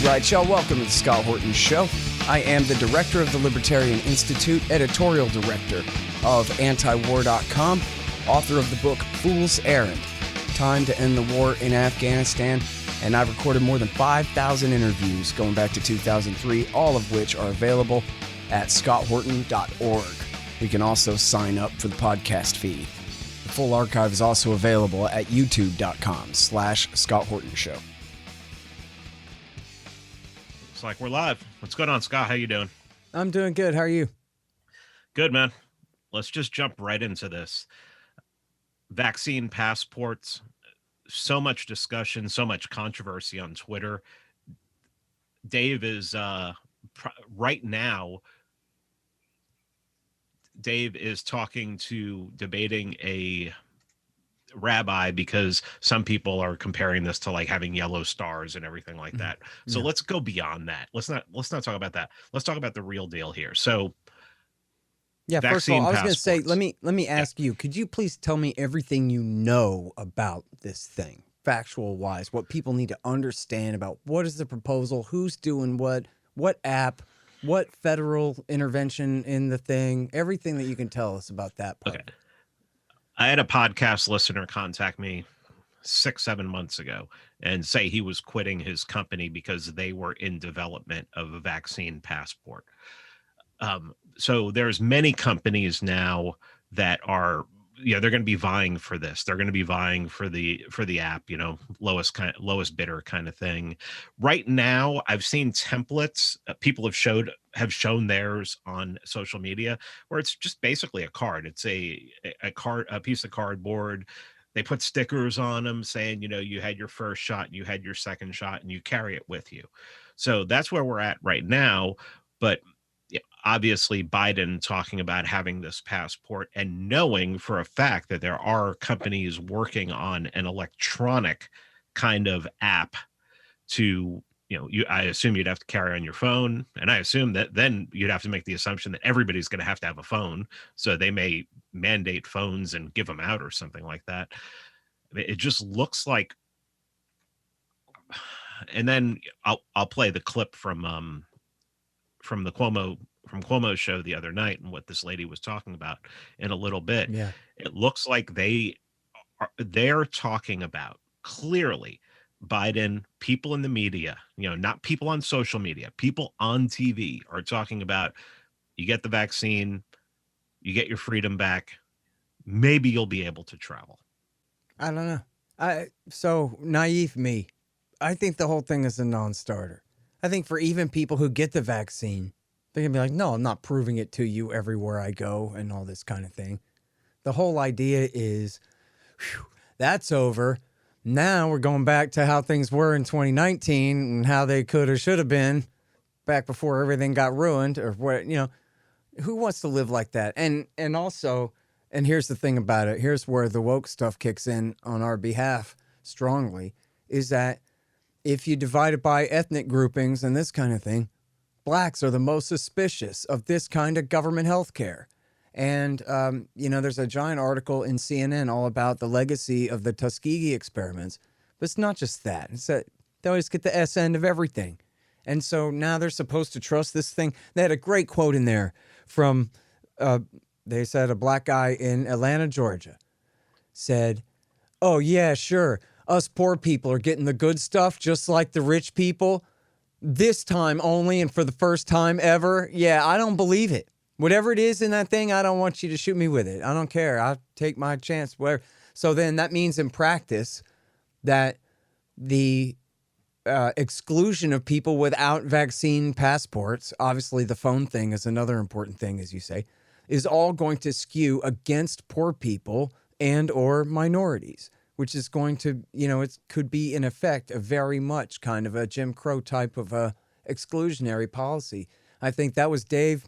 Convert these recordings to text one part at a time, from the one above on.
right, y'all. Welcome to the Scott Horton Show. I am the director of the Libertarian Institute, editorial director of antiwar.com, author of the book Fool's Errand, Time to End the War in Afghanistan, and I've recorded more than 5,000 interviews going back to 2003, all of which are available at scotthorton.org. You can also sign up for the podcast feed. The full archive is also available at youtube.com/Scott Horton Show. Looks like we're live. What's going on, Scott? How you doing? I'm doing good. How are you? Good, man. Let's just jump right into this. Vaccine passports. So much discussion, so much controversy on Twitter. Dave is right now. Dave is debating a rabbi because some people are comparing this to like having yellow stars and everything like that. So let's go beyond that. Let's not talk about that. Let's talk about the real deal here. So first of all, I was going to say, let me ask you, could you please tell me everything you know about this thing, factual wise, what people need to understand about what is the proposal, who's doing what app, what federal intervention in the thing, everything that you can tell us about that part. Okay. I had a podcast listener contact me 6-7 months ago and say he was quitting his company because they were in development of a vaccine passport. So there's many companies now that are, they're going to be vying for this. They're going to be vying for the app, lowest bidder kind of thing. Right now, I've seen templates. People have shown theirs on social media where it's just basically a card. It's a piece of cardboard. They put stickers on them saying, you had your first shot, you had your second shot, and you carry it with you. So that's where we're at right now. But obviously Biden talking about having this passport and knowing for a fact that there are companies working on an electronic kind of app to, I assume you'd have to carry on your phone. And I assume that then you'd have to make the assumption that everybody's going to have a phone. So they may mandate phones and give them out or something like that. It just looks like, and then I'll play the clip from the Cuomo's show the other night and what this lady was talking about in a little bit. Yeah. It looks like they're talking about clearly Biden, people in the media, not people on social media, people on TV are talking about, you get the vaccine, you get your freedom back, maybe you'll be able to travel. I don't know. So naive me, I think the whole thing is a non-starter. I think for even people who get the vaccine, they're going to be like, no, I'm not proving it to you everywhere I go and all this kind of thing. The whole idea is, that's over. Now we're going back to how things were in 2019 and how they could or should have been back before everything got ruined or what, who wants to live like that? And also, and here's the thing about it. Here's where the woke stuff kicks in on our behalf strongly, is that if you divide it by ethnic groupings and this kind of thing, blacks are the most suspicious of this kind of government health care. And, there's a giant article in CNN all about the legacy of the Tuskegee experiments. But it's not just that. It's that they always get the S end of everything. And so now they're supposed to trust this thing. They had a great quote in there from, they said a black guy in Atlanta, Georgia, said, oh, yeah, sure. Us poor people are getting the good stuff just like the rich people. This time only and for the first time ever. Yeah, I don't believe it. Whatever it is in that thing, I don't want you to shoot me with it. I don't care. I'll take my chance. Whatever. So then that means in practice that the exclusion of people without vaccine passports, obviously the phone thing is another important thing, as you say, is all going to skew against poor people and or minorities, which is going to, it could be in effect a very much kind of a Jim Crow type of a exclusionary policy. I think that was Dave,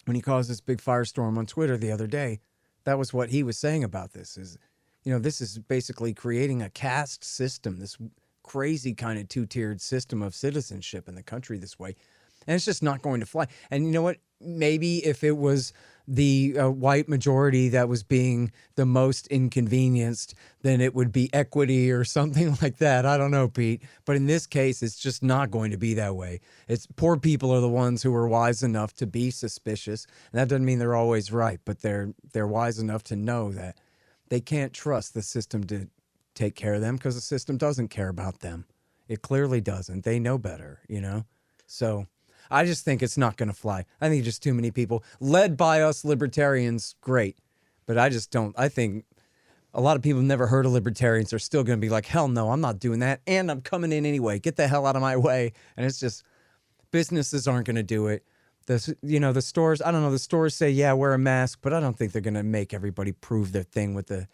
when he caused this big firestorm on Twitter the other day, that was what he was saying about this is, this is basically creating a caste system, this crazy kind of two-tiered system of citizenship in the country this way. And it's just not going to fly. And you know what? Maybe if it was the white majority that was being the most inconvenienced, then it would be equity or something like that. I don't know, Pete. But in this case, it's just not going to be that way. It's poor people are the ones who are wise enough to be suspicious. And that doesn't mean they're always right, but they're wise enough to know that they can't trust the system to take care of them because the system doesn't care about them. It clearly doesn't. They know better, you know? So I just think it's not going to fly. I think just too many people, led by us libertarians, great. But I just don't. I think a lot of people who've never heard of libertarians are still going to be like, hell no, I'm not doing that. And I'm coming in anyway. Get the hell out of my way. And it's just, businesses aren't going to do it. The stores, I don't know, the stores say, yeah, wear a mask, but I don't think they're going to make everybody prove their thing with the,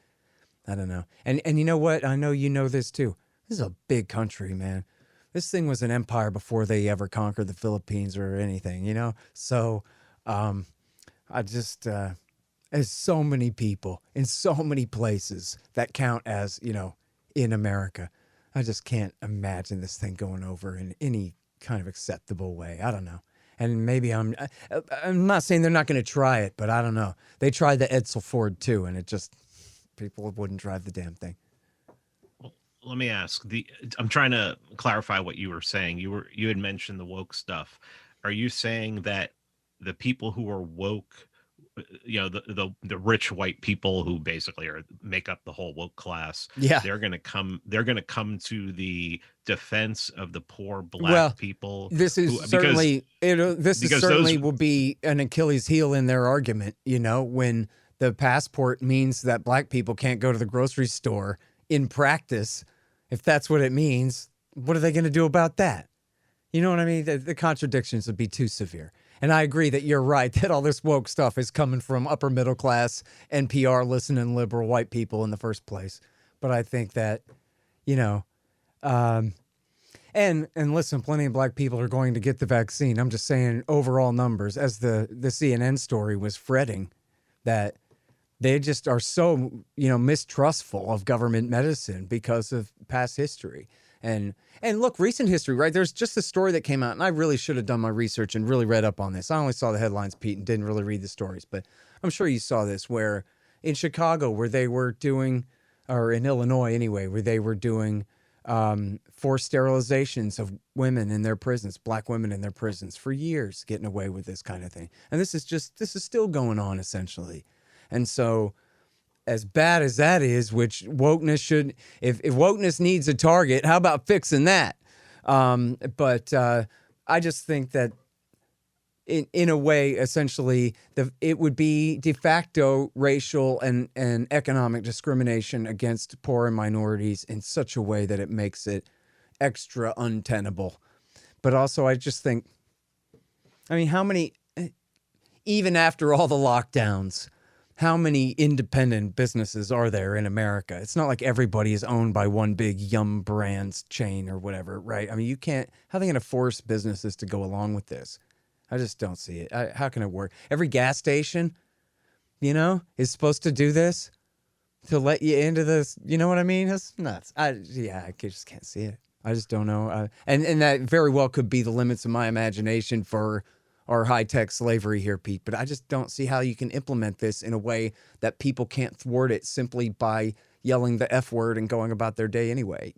I don't know. And you know what? I know you know this too. This is a big country, man. This thing was an empire before they ever conquered the Philippines or anything, you know? So I just, there's so many people in so many places that count as, in America. I just can't imagine this thing going over in any kind of acceptable way. I don't know. And maybe I'm not saying they're not going to try it, but I don't know. They tried the Edsel Ford too, and it just, people wouldn't drive the damn thing. Well, let me ask I'm trying to clarify what you were saying. You had mentioned the woke stuff. Are you saying that the people who are woke, the rich white people who basically make up the whole woke class, Yeah. they're going to come to the defense of the poor black Well, people? this is who, certainly because will be an Achilles heel in their argument, when the passport means that black people can't go to the grocery store in practice. If that's what it means, what are they going to do about that? You know what I mean? The contradictions would be too severe. And I agree that you're right, that all this woke stuff is coming from upper middle class, NPR listening liberal white people in the first place. But I think that, and listen, plenty of black people are going to get the vaccine. I'm just saying overall numbers, as the CNN story was fretting, that they just are so, mistrustful of government medicine because of past history. And look, recent history, right? There's just a story that came out, and I really should have done my research and really read up on this. I only saw the headlines, Pete, and didn't really read the stories, but I'm sure you saw this, where in Chicago, where they were doing, or in Illinois anyway, where they were doing forced sterilizations of women in their prisons, black women in their prisons for years, getting away with this kind of thing. And this is still going on, essentially. And so, as bad as that is, which wokeness should, if wokeness needs a target, how about fixing that? But I just think that in a way, essentially, it would be de facto racial and economic discrimination against poor and minorities in such a way that it makes it extra untenable. But also, I just think, how many, even after all the lockdowns, how many independent businesses are there in America? It's not like everybody is owned by one big Yum Brands chain or whatever, right? You can't, how are they going to force businesses to go along with this? I just don't see it. How can it work? Every gas station, is supposed to do this to let you into this. You know what I mean? It's nuts. I just can't see it. I just don't know. And that very well could be the limits of my imagination for our high-tech slavery here, Pete. But I just don't see how you can implement this in a way that people can't thwart it simply by yelling the F word and going about their day anyway,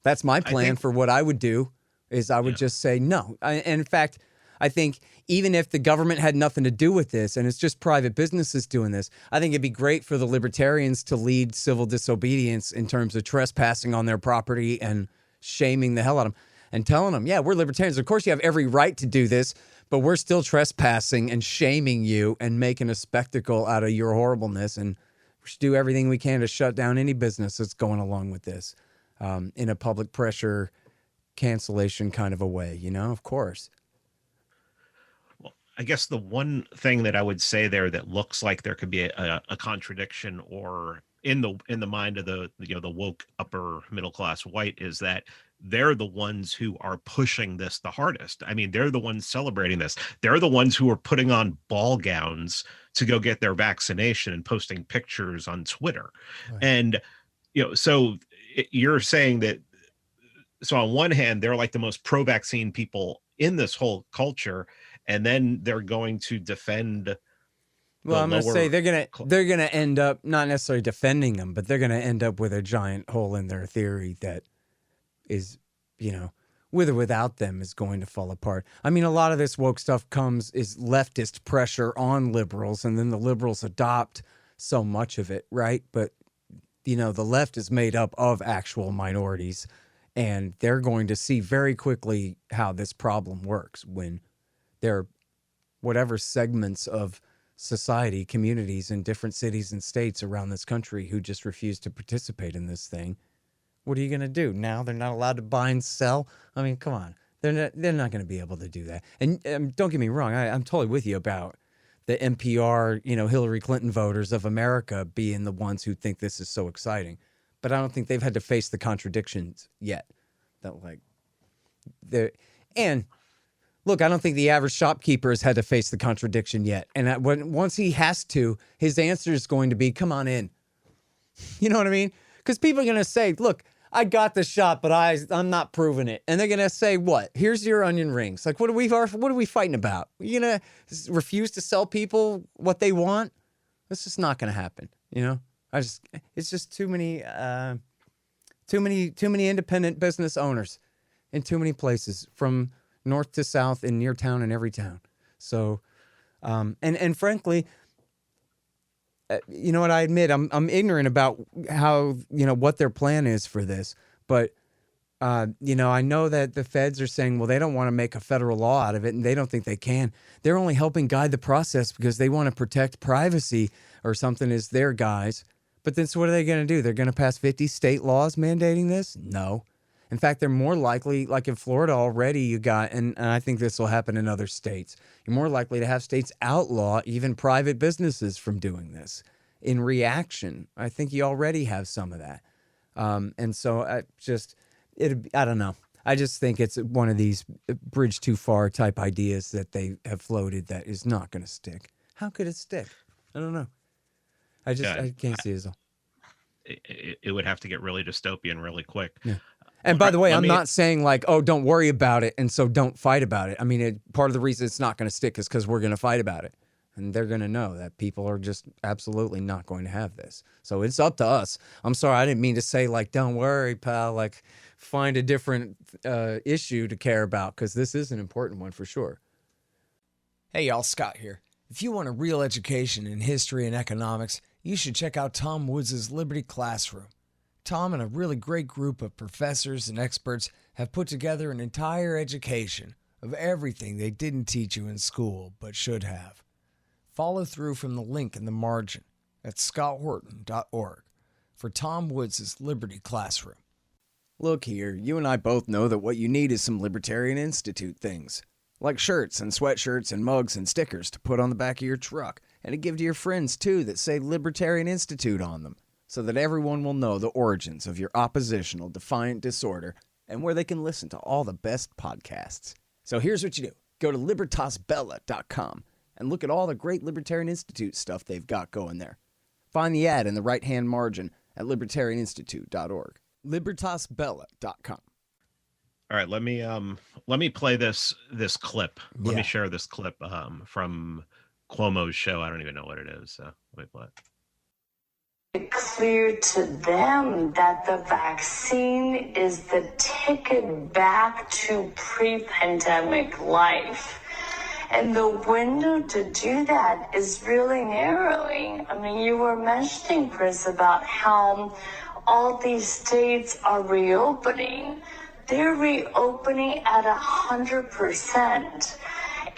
That's my plan for what I would do, is I would just say no. And in fact, I think even if the government had nothing to do with this and it's just private businesses doing this, I think it'd be great for the libertarians to lead civil disobedience in terms of trespassing on their property and shaming the hell out of them. And telling them, yeah, we're libertarians. Of course, you have every right to do this, but we're still trespassing and shaming you and making a spectacle out of your horribleness. And we should do everything we can to shut down any business that's going along with this in a public pressure cancellation kind of a way, of course. Well, I guess the one thing that I would say there that looks like there could be a contradiction, or in the mind of the woke upper middle class white, is that they're the ones who are pushing this the hardest. They're the ones celebrating this. They're the ones who are putting on ball gowns to go get their vaccination and posting pictures on Twitter. Right. And, so you're saying that, so on one hand, they're like the most pro-vaccine people in this whole culture. and then they're going to defend Well, the I'm going to say lower. they're gonna end up not necessarily defending them, but they're going to end up with a giant hole in their theory that is, with or without them, is going to fall apart. I mean, a lot of this woke stuff is leftist pressure on liberals, and then the liberals adopt so much of it, right? But the left is made up of actual minorities, and they're going to see very quickly how this problem works when they're whatever segments of society, communities in different cities and states around this country who just refuse to participate in this thing. What are you going to do? Now they're not allowed to buy and sell? I mean, come on. They're not going to be able to do that. And don't get me wrong, I'm totally with you about the NPR, Hillary Clinton voters of America being the ones who think this is so exciting. But I don't think they've had to face the contradictions yet. And look, I don't think the average shopkeeper has had to face the contradiction yet. And once he has to, his answer is going to be, come on in. You know what I mean? Because people are going to say, look, I got the shot, but I'm not proving it. And they're going to say, what? Here's your onion rings. Like, what are we fighting about? You going to refuse to sell people what they want? That's just not going to happen. It's just too many independent business owners in too many places from north to south and near town and every town. So, and frankly, you know what? I admit I'm ignorant about how, what their plan is for this. But, I know that the feds are saying, well, they don't want to make a federal law out of it, and they don't think they can. They're only helping guide the process because they want to protect privacy or something as their guys. But then so what are they going to do? They're going to pass 50 state laws mandating this? No. In fact, they're more likely, like in Florida already, you got, and I think this will happen in other states, you're more likely to have states outlaw even private businesses from doing this in reaction. I think you already have some of that. And so I don't know. I just think it's one of these bridge too far type ideas that they have floated that is not going to stick. How could it stick? I don't know. I can't see it. It would have to get really dystopian really quick. Yeah. And by the way, I'm not saying like, oh, don't worry about it, and so don't fight about it. I mean, part of the reason it's not going to stick is because we're going to fight about it. And they're going to know that people are just absolutely not going to have this. So it's up to us. I'm sorry, I didn't mean to say like, don't worry, pal, like find a different issue to care about, because this is an important one for sure. Hey y'all, Scott here. If you want a real education in history and economics, you should check out Tom Woods' Liberty Classroom. Tom and a really great group of professors and experts have put together an entire education of everything they didn't teach you in school but should have. Follow through from the link in the margin at scotthorton.org for Tom Woods' Liberty Classroom. Look here, you and I both know that what you need is some Libertarian Institute things, like shirts and sweatshirts and mugs and stickers to put on the back of your truck, and to give to your friends too that say Libertarian Institute on them, so that everyone will know the origins of your oppositional defiant disorder and where they can listen to all the best podcasts. So here's what you do. Go to libertasbella.com and look at all the great Libertarian Institute stuff they've got going there. Find the ad in the right-hand margin at libertarianinstitute.org. libertasbella.com. All right, let me play this clip. Let me Yeah. share this clip from Cuomo's show. I don't even know what it is, so let me play it. Clear to them that the vaccine is the ticket back to pre-pandemic life. And the window to do that is really narrowing. I mean, you were mentioning, Chris, about how all these states are reopening. They're reopening at 100%.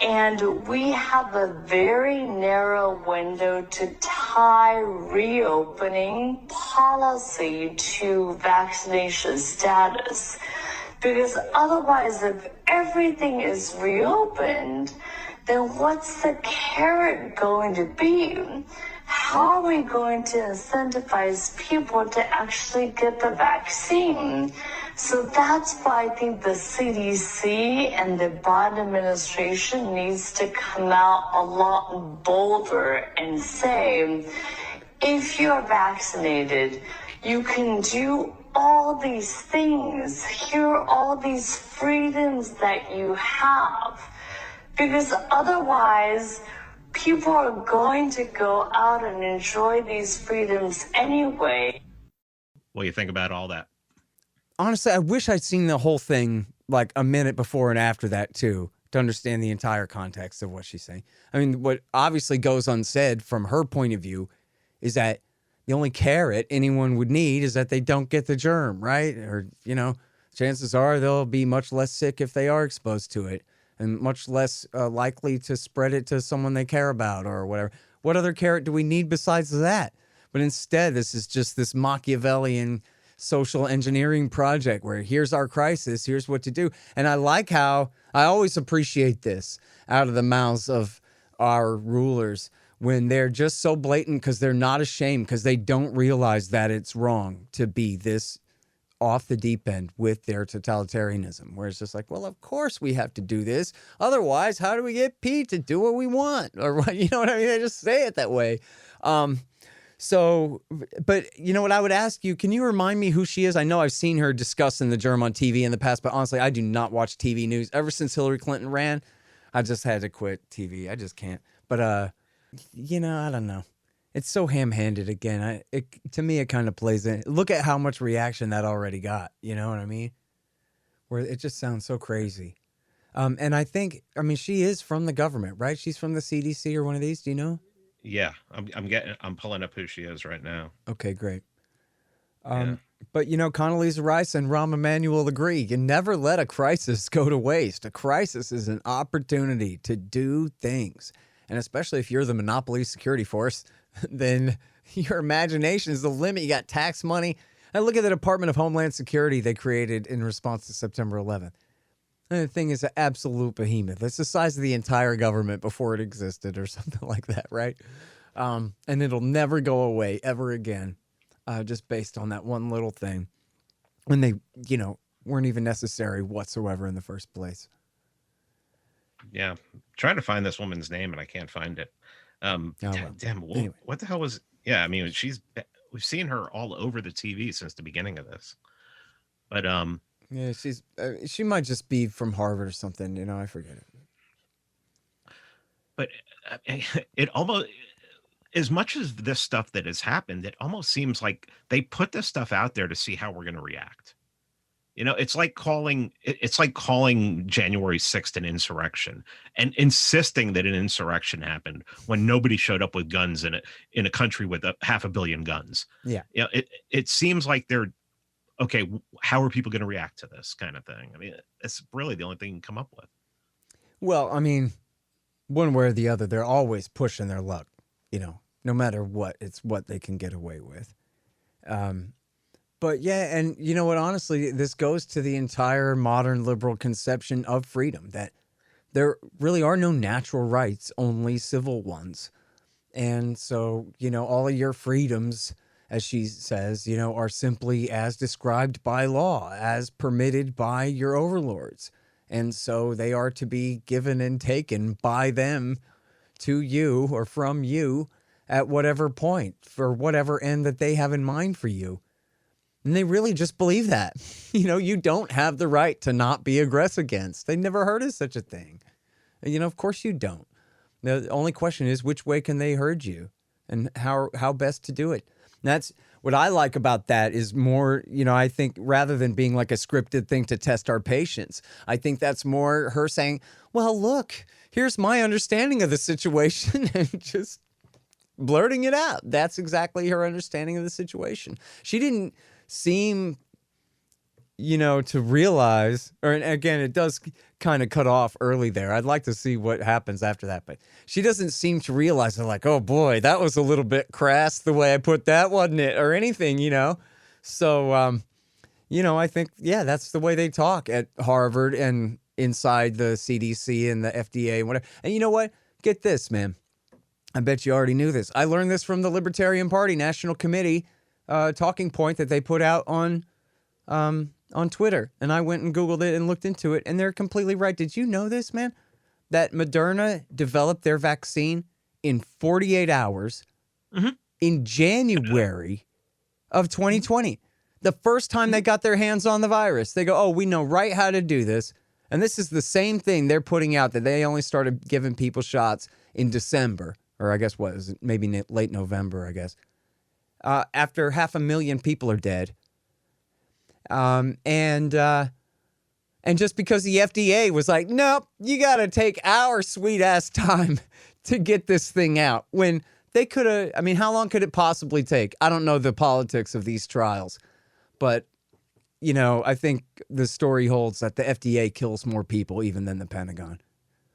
And we have a very narrow window to tie reopening policy to vaccination status. Because otherwise, if everything is reopened, then what's the carrot going to be? How are we going to incentivize people to actually get the vaccine? So that's why I think the CDC and the Biden administration needs to come out a lot bolder and say, if you're vaccinated, you can do all these things. Here are all these freedoms that you have. Because otherwise, people are going to go out and enjoy these freedoms anyway. What do you think about all that? Honestly, I wish I'd seen the whole thing like a minute before and after that too, to understand the entire context of what she's saying. I mean, what obviously goes unsaid from her point of view is that the only carrot anyone would need is that they don't get the germ, right? Or, chances are they'll be much less sick if they are exposed to it and much less likely to spread it to someone they care about or whatever. What other carrot do we need besides that? But instead, this is just this Machiavellian social engineering project where here's our crisis, here's what to do. And I like how I always appreciate this out of the mouths of our rulers when they're just so blatant because they're not ashamed, because they don't realize that it's wrong to be this off the deep end with their totalitarianism, where it's just like, well, of course we have to do this. Otherwise, how do we get Pete to do what we want? Or, you know what I mean? They just say it that way. So, but you know what I would ask you, can you remind me who she is? I know I've seen her discussing the germ on TV in the past, but honestly, I do not watch TV news. Ever since Hillary Clinton ran, I just had to quit TV. I just can't. But, I don't know. It's so ham-handed again. To me, it kind of plays in. Look at how much reaction that already got. You know what I mean? Where it just sounds so crazy. And she is from the government, right? She's from the CDC or one of these. Do you know? Yeah, I'm pulling up who she is right now. Okay, great. Yeah. But, Condoleezza Rice and Rahm Emanuel agree. You never let a crisis go to waste. A crisis is an opportunity to do things. And especially if you're the monopoly security force, then your imagination is the limit. You got tax money. And look at the Department of Homeland Security they created in response to September 11th. And the thing is an absolute behemoth. It's the size of the entire government before it existed or something like that, right? And it'll never go away ever again, just based on that one little thing when they, weren't even necessary whatsoever in the first place. Yeah, I'm trying to find this woman's name and I can't find it. Well. Damn, Anyway. what the hell was? Yeah, I mean, we've seen her all over the TV since the beginning of this. But Yeah, she might just be from Harvard or something. I forget it. But it almost, as much as this stuff that has happened, it almost seems like they put this stuff out there to see how we're going to react. It's like calling January 6th an insurrection and insisting that an insurrection happened when nobody showed up with guns in a country with 500 million guns. Yeah. It seems like they're okay. How are people going to react to this kind of thing? I mean, it's really the only thing you can come up with. Well, I mean, one way or the other, they're always pushing their luck, no matter what, it's what they can get away with. But yeah, and you know what, honestly, this goes to the entire modern liberal conception of freedom, that there really are no natural rights, only civil ones. And so, all of your freedoms, as she says, are simply as described by law, as permitted by your overlords. And so they are to be given and taken by them to you or from you at whatever point, for whatever end that they have in mind for you. And they really just believe that. You don't have the right to not be aggressed against. They never heard of such a thing. Of course you don't. The only question is, which way can they herd you and how best to do it? And that's what I like about that is more, I think rather than being like a scripted thing to test our patience, I think that's more her saying, well, look, here's my understanding of the situation and just blurting it out. That's exactly her understanding of the situation. She didn't seem, to realize, or again, it does kind of cut off early there. I'd like to see what happens after that, but she doesn't seem to realize they're like, oh boy, that was a little bit crass the way I put that, wasn't it? Or anything, So, I think, yeah, that's the way they talk at Harvard and inside the CDC and the FDA and whatever. And you know what? Get this, man. I bet you already knew this. I learned this from the Libertarian Party National Committee talking point that they put out on Twitter. And I went and Googled it and looked into it, and they're completely right. Did you know this, man? That Moderna developed their vaccine in 48 hours in January of 2020. The first time they got their hands on the virus. They go, oh, we know right how to do this. And this is the same thing they're putting out, that they only started giving people shots in December, or I guess what is it? Maybe late November, I guess. After 500,000 people are dead. And just because the FDA was like, nope, you got to take our sweet ass time to get this thing out, when they could have, I mean, how long could it possibly take? I don't know the politics of these trials, but, you know, I think the story holds that the FDA kills more people even than the Pentagon,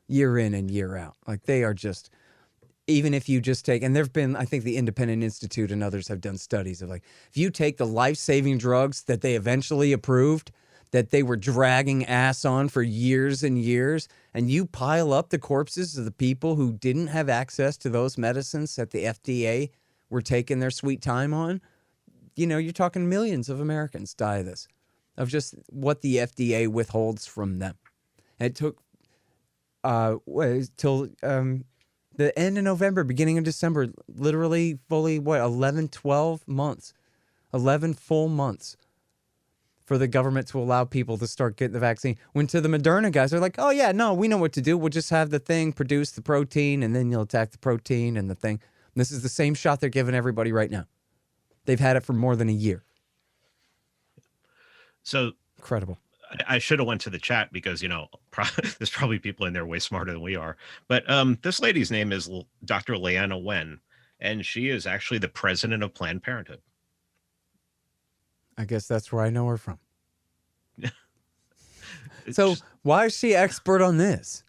year in and year out. Like, they are just, even if you just take, and there've been, I think the Independent Institute and others have done studies of, like, if you take the life-saving drugs that they eventually approved, that they were dragging ass on for years and years, and you pile up the corpses of the people who didn't have access to those medicines that the FDA were taking their sweet time on, you know, you're talking millions of Americans die of this, of just what the FDA withholds from them. And it took till the end of November, beginning of December, literally fully, 11, 12 months, 11 full months for the government to allow people to start getting the vaccine. When to the Moderna guys, they're like, oh yeah, no, we know what to do. We'll just have the thing produce the protein, and then you'll attack the protein and the thing. And this is the same shot they're giving everybody right now. They've had it for more than a year. So incredible. I should have went to the chat because, you know, there's probably people in there way smarter than we are. But this lady's name is Dr. Leanna Wen, and she is actually the president of Planned Parenthood. I guess that's where I know her from. So just, why is she expert on this?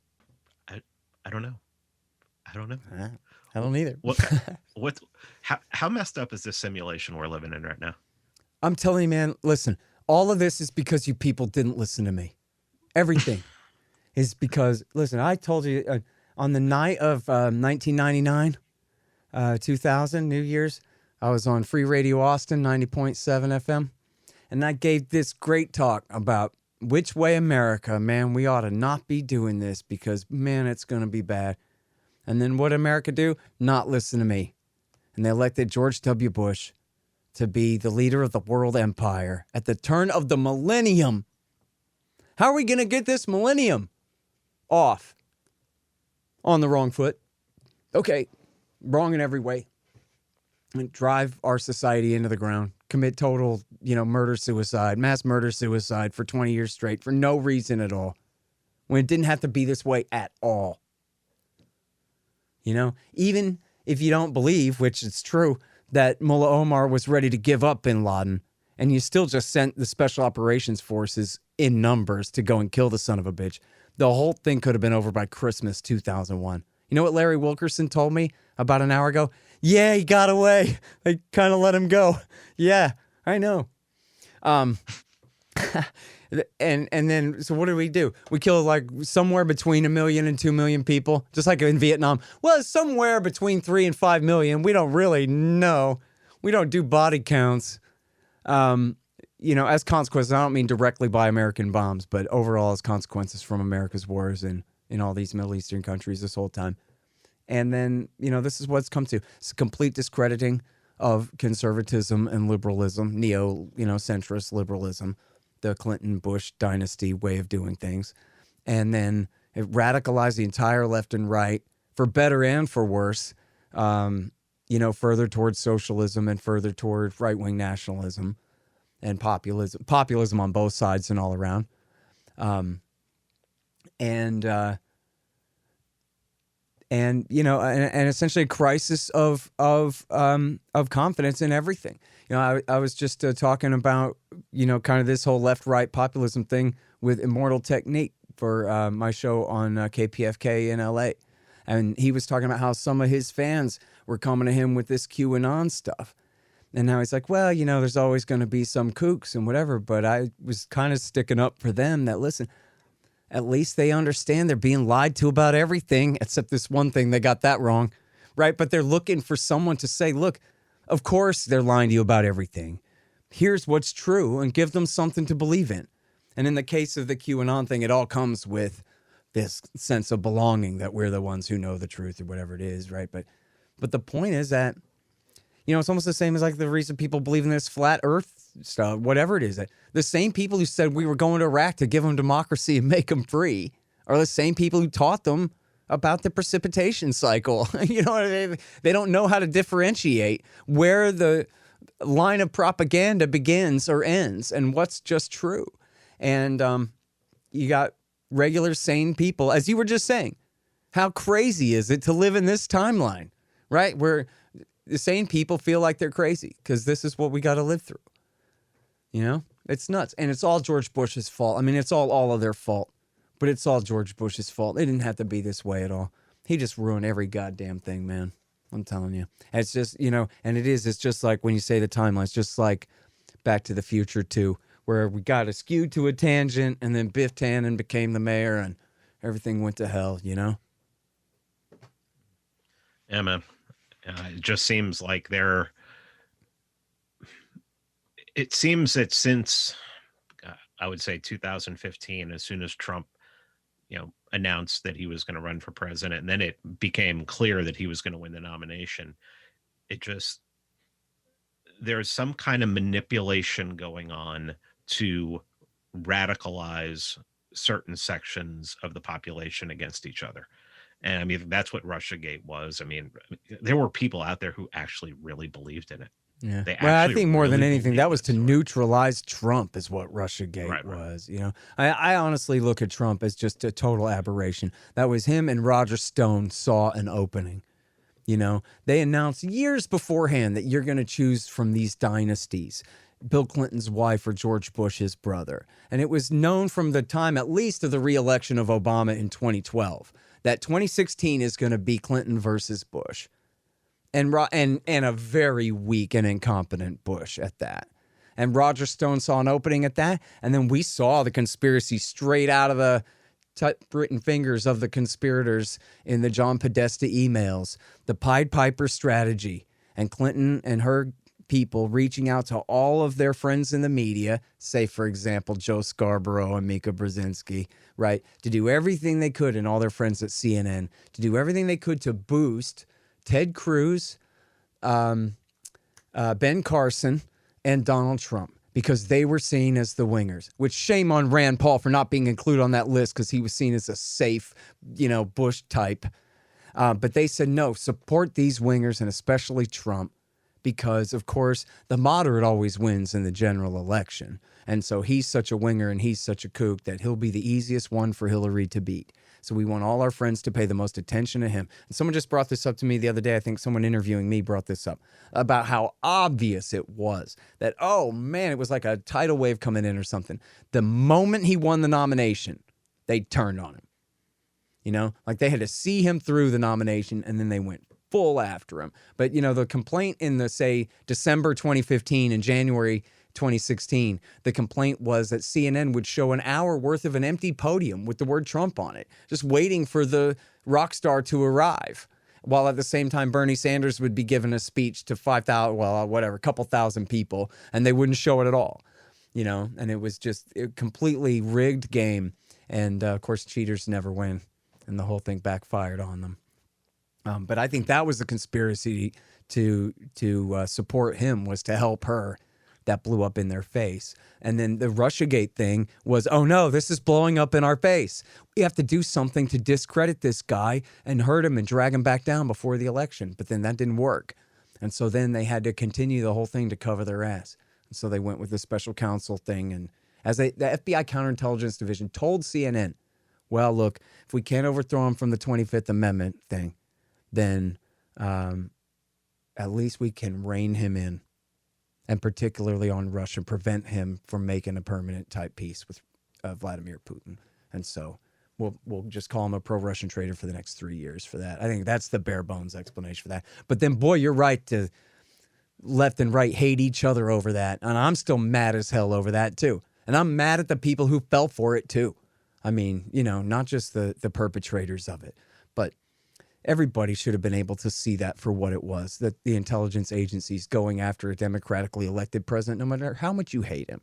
I don't know. I don't know. I don't either. How messed up is this simulation we're living in right now? I'm telling you, man, listen, all of this is because you people didn't listen to me. Everything is because, listen, I told you on the night of 1999, 2000, New Year's, I was on Free Radio Austin, 90.7 FM. And I gave this great talk about which way America, man, we ought to not be doing this because, man, it's going to be bad. And then what did America do? Not listen to me. And they elected George W. Bush to be the leader of the world empire at the turn of the millennium. How are we going to get this millennium off? On the wrong foot. Okay, wrong in every way. And drive our society into the ground. Commit total, murder-suicide, mass murder-suicide for 20 years straight for no reason at all. When it didn't have to be this way at all. You know, even if you don't believe, which is true, that Mullah Omar was ready to give up bin Laden, and you still just sent the Special Operations Forces in numbers to go and kill the son of a bitch, the whole thing could have been over by Christmas 2001. You know what Larry Wilkerson told me about an hour ago? Yeah, he got away. They kind of let him go. Yeah, I know. And then, so what do? We kill like somewhere between 1 million and 2 million people, just like in Vietnam. Well, it's somewhere between 3 and 5 million. We don't really know. We don't do body counts. As consequences, I don't mean directly by American bombs, but overall as consequences from America's wars in all these Middle Eastern countries this whole time. And then, this is what it's come to. It's a complete discrediting of conservatism and liberalism, centrist liberalism, the Clinton-Bush dynasty way of doing things. And then it radicalized the entire left and right, for better and for worse, further towards socialism and further toward right-wing nationalism and populism on both sides and all around. And essentially a crisis of confidence in everything. I was just talking about, kind of this whole left-right populism thing with Immortal Technique for my show on KPFK in LA. And he was talking about how some of his fans were coming to him with this QAnon stuff. And now he's like, well, there's always going to be some kooks and whatever. But I was kind of sticking up for them that, listen, at least they understand they're being lied to about everything, except this one thing, they got that wrong, right? But they're looking for someone to say, look, of course they're lying to you about everything. Here's what's true, and give them something to believe in. And in the case of the QAnon thing, it all comes with this sense of belonging, that we're the ones who know the truth or whatever it is, right? But the point is that, You know, it's almost the same as like the reason people believe in this flat earth stuff, whatever it is. The same people who said we were going to Iraq to give them democracy and make them free are the same people who taught them about the precipitation cycle. You know, they don't know how to differentiate where the line of propaganda begins or ends and what's just true. And you got regular sane people, as you were just saying. How crazy is it to live in this timeline, right? Where the sane people feel like they're crazy because this is what we got to live through. You know, it's nuts. And it's all George Bush's fault. I mean, it's all of their fault, but it's all George Bush's fault. They didn't have to be this way at all. He just ruined every goddamn thing, man. I'm telling you. It's just, you know, and it's just like when you say the timeline, it's just like Back to the Future 2, where we got skewed to a tangent and then Biff Tannen became the mayor and everything went to hell, you know? Yeah, man. It just seems like it seems that since I would say 2015, as soon as Trump, you know, announced that he was going to run for president, and then it became clear that he was going to win the nomination, there's some kind of manipulation going on to radicalize certain sections of the population against each other. And I mean, that's what Russiagate was. I mean, there were people out there who actually really believed in it. Yeah. Well, I think more than anything, that was to neutralize Trump is what Russiagate was. You know, I honestly look at Trump as just a total aberration. That was him and Roger Stone saw an opening. You know, they announced years beforehand that you're going to choose from these dynasties, Bill Clinton's wife or George Bush's brother. And it was known from the time, at least, of the re-election of Obama in 2012, that 2016 is going to be Clinton versus Bush. And a very weak and incompetent Bush at that. And Roger Stone saw an opening at that. And then we saw the conspiracy straight out of the typewritten fingers of the conspirators in the John Podesta emails, the Pied Piper strategy, and Clinton and her people reaching out to all of their friends in the media, say, for example, Joe Scarborough and Mika Brzezinski, right, to do everything they could, and all their friends at CNN, to do everything they could to boost Ted Cruz, Ben Carson, and Donald Trump, because they were seen as the wingers, which shame on Rand Paul for not being included on that list because he was seen as a safe, you know, Bush type. But they said, no, support these wingers and especially Trump because, of course, the moderate always wins in the general election. And so he's such a winger and he's such a kook that he'll be the easiest one for Hillary to beat. So we want all our friends to pay the most attention to him. And someone just brought this up to me the other day. I think someone interviewing me brought this up about how obvious it was that, oh, man, it was like a tidal wave coming in or something. The moment he won the nomination, they turned on him. You know, like they had to see him through the nomination and then they went full after him. But, you know, the complaint in the, say, December 2015 and January 2016, the complaint was that CNN would show an hour worth of an empty podium with the word Trump on it, just waiting for the rock star to arrive, while at the same time Bernie Sanders would be giving a speech to 5,000, well, whatever, a couple thousand people, and they wouldn't show it at all, you know, and it was just a completely rigged game. And of course, cheaters never win, and the whole thing backfired on them. But I think that was the conspiracy to support him, was to help her. That blew up in their face. And then the Russiagate thing was, oh no, this is blowing up in our face. We have to do something to discredit this guy and hurt him and drag him back down before the election. But then that didn't work. And so then they had to continue the whole thing to cover their ass. And so they went with the special counsel thing. And as the FBI counterintelligence division told CNN, well, look, if we can't overthrow him from the 25th Amendment thing, then at least we can rein him in. And particularly on Russia, prevent him from making a permanent type peace with Vladimir Putin. And so we'll just call him a pro-Russian traitor for the next 3 years for that. I think that's the bare bones explanation for that. But then, boy, you're right to left and right hate each other over that. And I'm still mad as hell over that, too. And I'm mad at the people who fell for it, too. I mean, you know, not just the perpetrators of it, but everybody should have been able to see that for what it was, that the intelligence agencies going after a democratically elected president, no matter how much you hate him,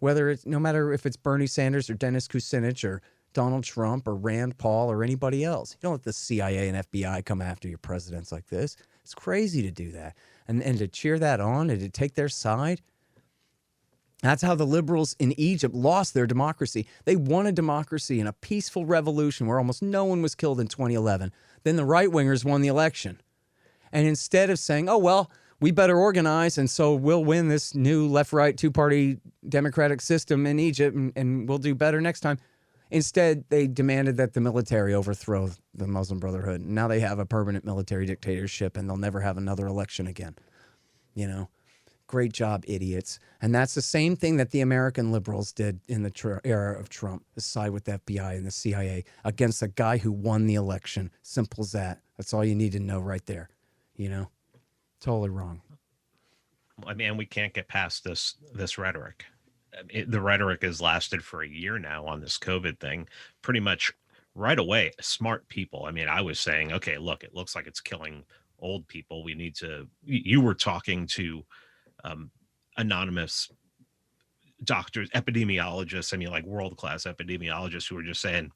no matter if it's Bernie Sanders or Dennis Kucinich or Donald Trump or Rand Paul or anybody else. You don't let the CIA and FBI come after your presidents like this. It's crazy to do that. And to cheer that on and to take their side. That's how the liberals in Egypt lost their democracy. They wanted democracy in a peaceful revolution where almost no one was killed in 2011. Then the right-wingers won the election. And instead of saying, oh, well, we better organize and so we'll win this new left-right two-party democratic system in Egypt and we'll do better next time. Instead, they demanded that the military overthrow the Muslim Brotherhood. Now they have a permanent military dictatorship and they'll never have another election again. You know, great job, idiots. And that's the same thing that the American liberals did in the era of Trump, side with the FBI and the CIA against a guy who won the election. Simple as that. That's all you need to know right there. You know, totally wrong. I mean, we can't get past this rhetoric. The rhetoric has lasted for a year now on this COVID thing. Pretty much right away, smart people. I mean, I was saying, okay, look, it looks like it's killing old people. We need to. You were talking to anonymous doctors, epidemiologists. I mean, like world-class epidemiologists who were just saying,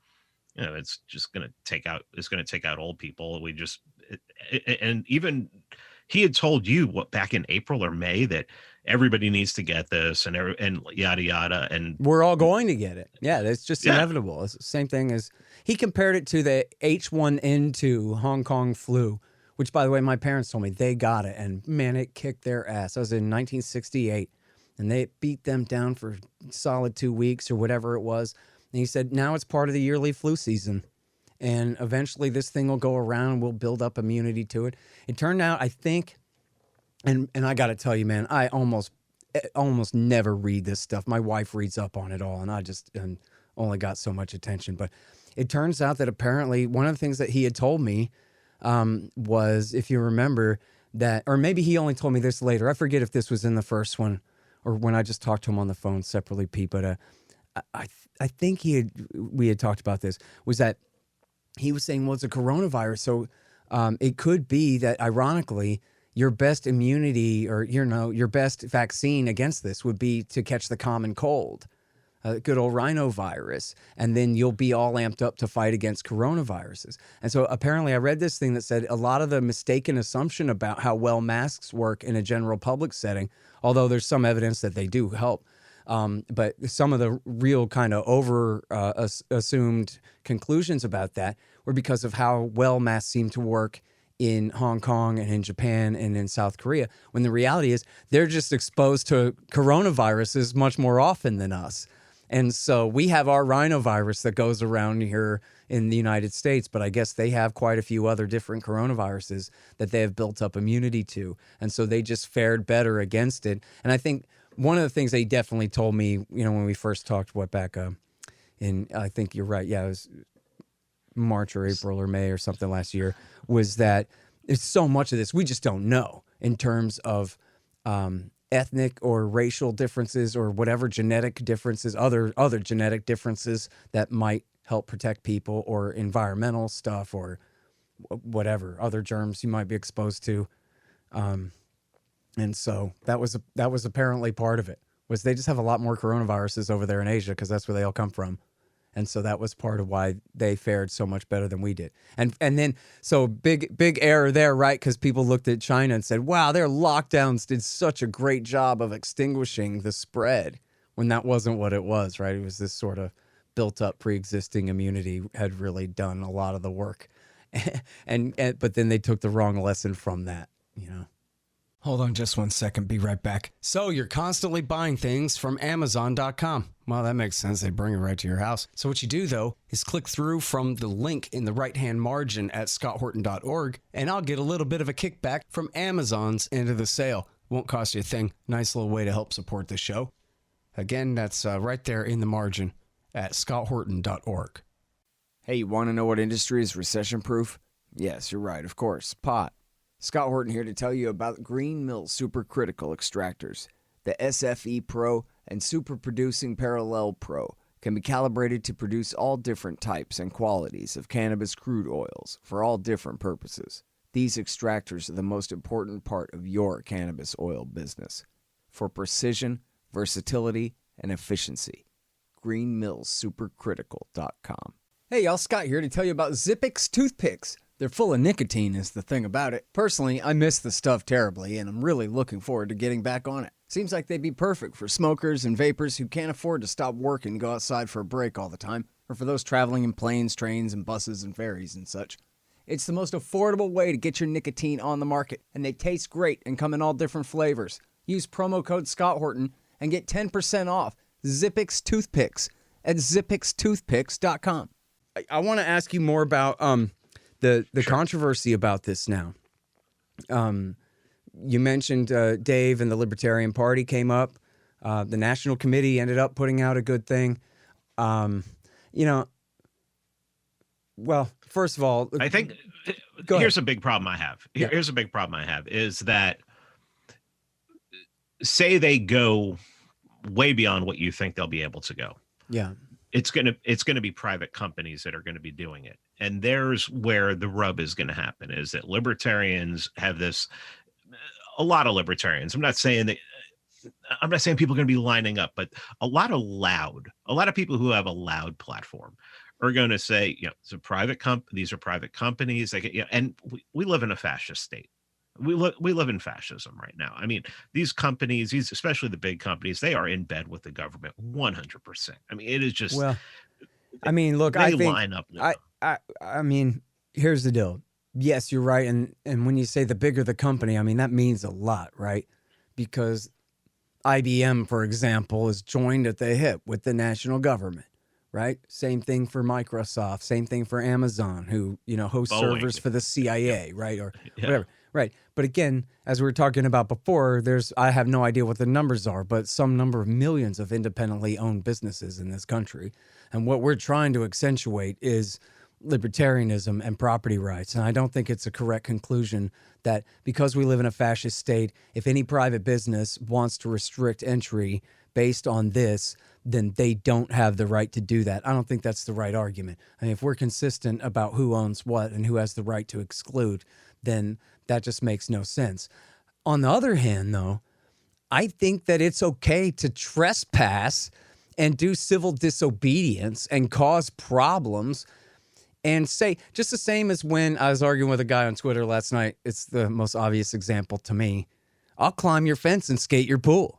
you know, it's going to take out old people. And even he had told you back in April or May that everybody needs to get this and yada, yada. And we're all going to get it. Yeah. It's just inevitable. It's the same thing as he compared it to the H1N2 Hong Kong flu, which, by the way, my parents told me they got it. And man, it kicked their ass. I was in 1968 and they beat them down for solid 2 weeks or whatever it was. And he said, now it's part of the yearly flu season. And eventually this thing will go around and we'll build up immunity to it. It turned out, I think, and I got to tell you, man, I almost never read this stuff. My wife reads up on it all, and I just only got so much attention. But it turns out that apparently one of the things that he had told me was, if you remember, that, or maybe he only told me this later. I forget if this was in the first one or when I just talked to him on the phone separately, Pete. But I think we had talked about this, was that he was saying, well, it's a coronavirus. So it could be that, ironically, your best immunity or, you know, your best vaccine against this would be to catch the common cold, good old rhinovirus. And then you'll be all amped up to fight against coronaviruses. And so apparently I read this thing that said a lot of the mistaken assumption about how well masks work in a general public setting, although there's some evidence that they do help. But some of the real kind of assumed conclusions about that were because of how well masks seem to work in Hong Kong and in Japan and in South Korea, when the reality is they're just exposed to coronaviruses much more often than us. And so we have our rhinovirus that goes around here in the United States, but I guess they have quite a few other different coronaviruses that they have built up immunity to. And so they just fared better against it. And I think one of the things they definitely told me, you know, when we first talked, I think you're right. Yeah, it was March or April or May or something last year, was that it's so much of this we just don't know in terms of ethnic or racial differences or whatever genetic differences, other genetic differences that might help protect people, or environmental stuff, or whatever other germs you might be exposed to. And so that was apparently part of it, was they just have a lot more coronaviruses over there in Asia because that's where they all come from. And so that was part of why they fared so much better than we did. And then, so big error there, right? Because people looked at China and said, wow, their lockdowns did such a great job of extinguishing the spread, when that wasn't what it was, right? It was this sort of built up pre-existing immunity had really done a lot of the work. But then they took the wrong lesson from that, you know? Hold on just 1 second. Be right back. So you're constantly buying things from Amazon.com. Well, that makes sense. They bring it right to your house. So what you do, though, is click through from the link in the right-hand margin at scotthorton.org, and I'll get a little bit of a kickback from Amazon's end of the sale. Won't cost you a thing. Nice little way to help support the show. Again, that's right there in the margin at scotthorton.org. Hey, you want to know what industry is recession-proof? Yes, you're right, of course. Pot. Scott Horton here to tell you about Green Mill Supercritical Extractors. The SFE Pro and Super Producing Parallel Pro can be calibrated to produce all different types and qualities of cannabis crude oils for all different purposes. These extractors are the most important part of your cannabis oil business for precision, versatility, and efficiency. greenmillsupercritical.com. Hey y'all, Scott here to tell you about Zippix toothpicks. They're full of nicotine is the thing about it. Personally, I miss the stuff terribly, and I'm really looking forward to getting back on it. Seems like they'd be perfect for smokers and vapors who can't afford to stop work and go outside for a break all the time, or for those traveling in planes, trains, and buses and ferries and such. It's the most affordable way to get your nicotine on the market, and they taste great and come in all different flavors. Use promo code Scott Horton and get 10% off Zippix toothpicks at zippixtoothpicks.com. I want to ask you more about the controversy about this now. You mentioned Dave and the Libertarian Party came up. The National Committee ended up putting out a good thing. Well, first of all, I think here's a big problem I have. Here's a big problem I have is that say they go way beyond what you think they'll be able to go. Yeah. It's going to be private companies that are going to be doing it. And there's where the rub is going to happen is that libertarians have this, a lot of libertarians. I'm not saying people are going to be lining up, but a lot of people who have a loud platform are going to say, it's a private these are private companies. And we live in a fascist state. We live in fascism right now. I mean, these companies, especially the big companies, they are in bed with the government 100%. I mean, it is just. Well, I mean, look, I think line up. I mean, here's the deal. Yes, you're right, and when you say the bigger the company, I mean that means a lot, right? Because IBM, for example, is joined at the hip with the national government. Right? Same thing for Microsoft. Same thing for Amazon, who, hosts servers for the CIA, right? Or whatever. Right. But again, as we were talking about before, I have no idea what the numbers are, but some number of millions of independently owned businesses in this country. And what we're trying to accentuate is libertarianism and property rights. And I don't think it's a correct conclusion that because we live in a fascist state, if any private business wants to restrict entry based on this, then they don't have the right to do that. I don't think that's the right argument. I mean, if we're consistent about who owns what and who has the right to exclude, then that just makes no sense. On the other hand, though, I think that it's okay to trespass and do civil disobedience and cause problems and say, just the same as when I was arguing with a guy on Twitter last night. It's the most obvious example to me. I'll climb your fence and skate your pool.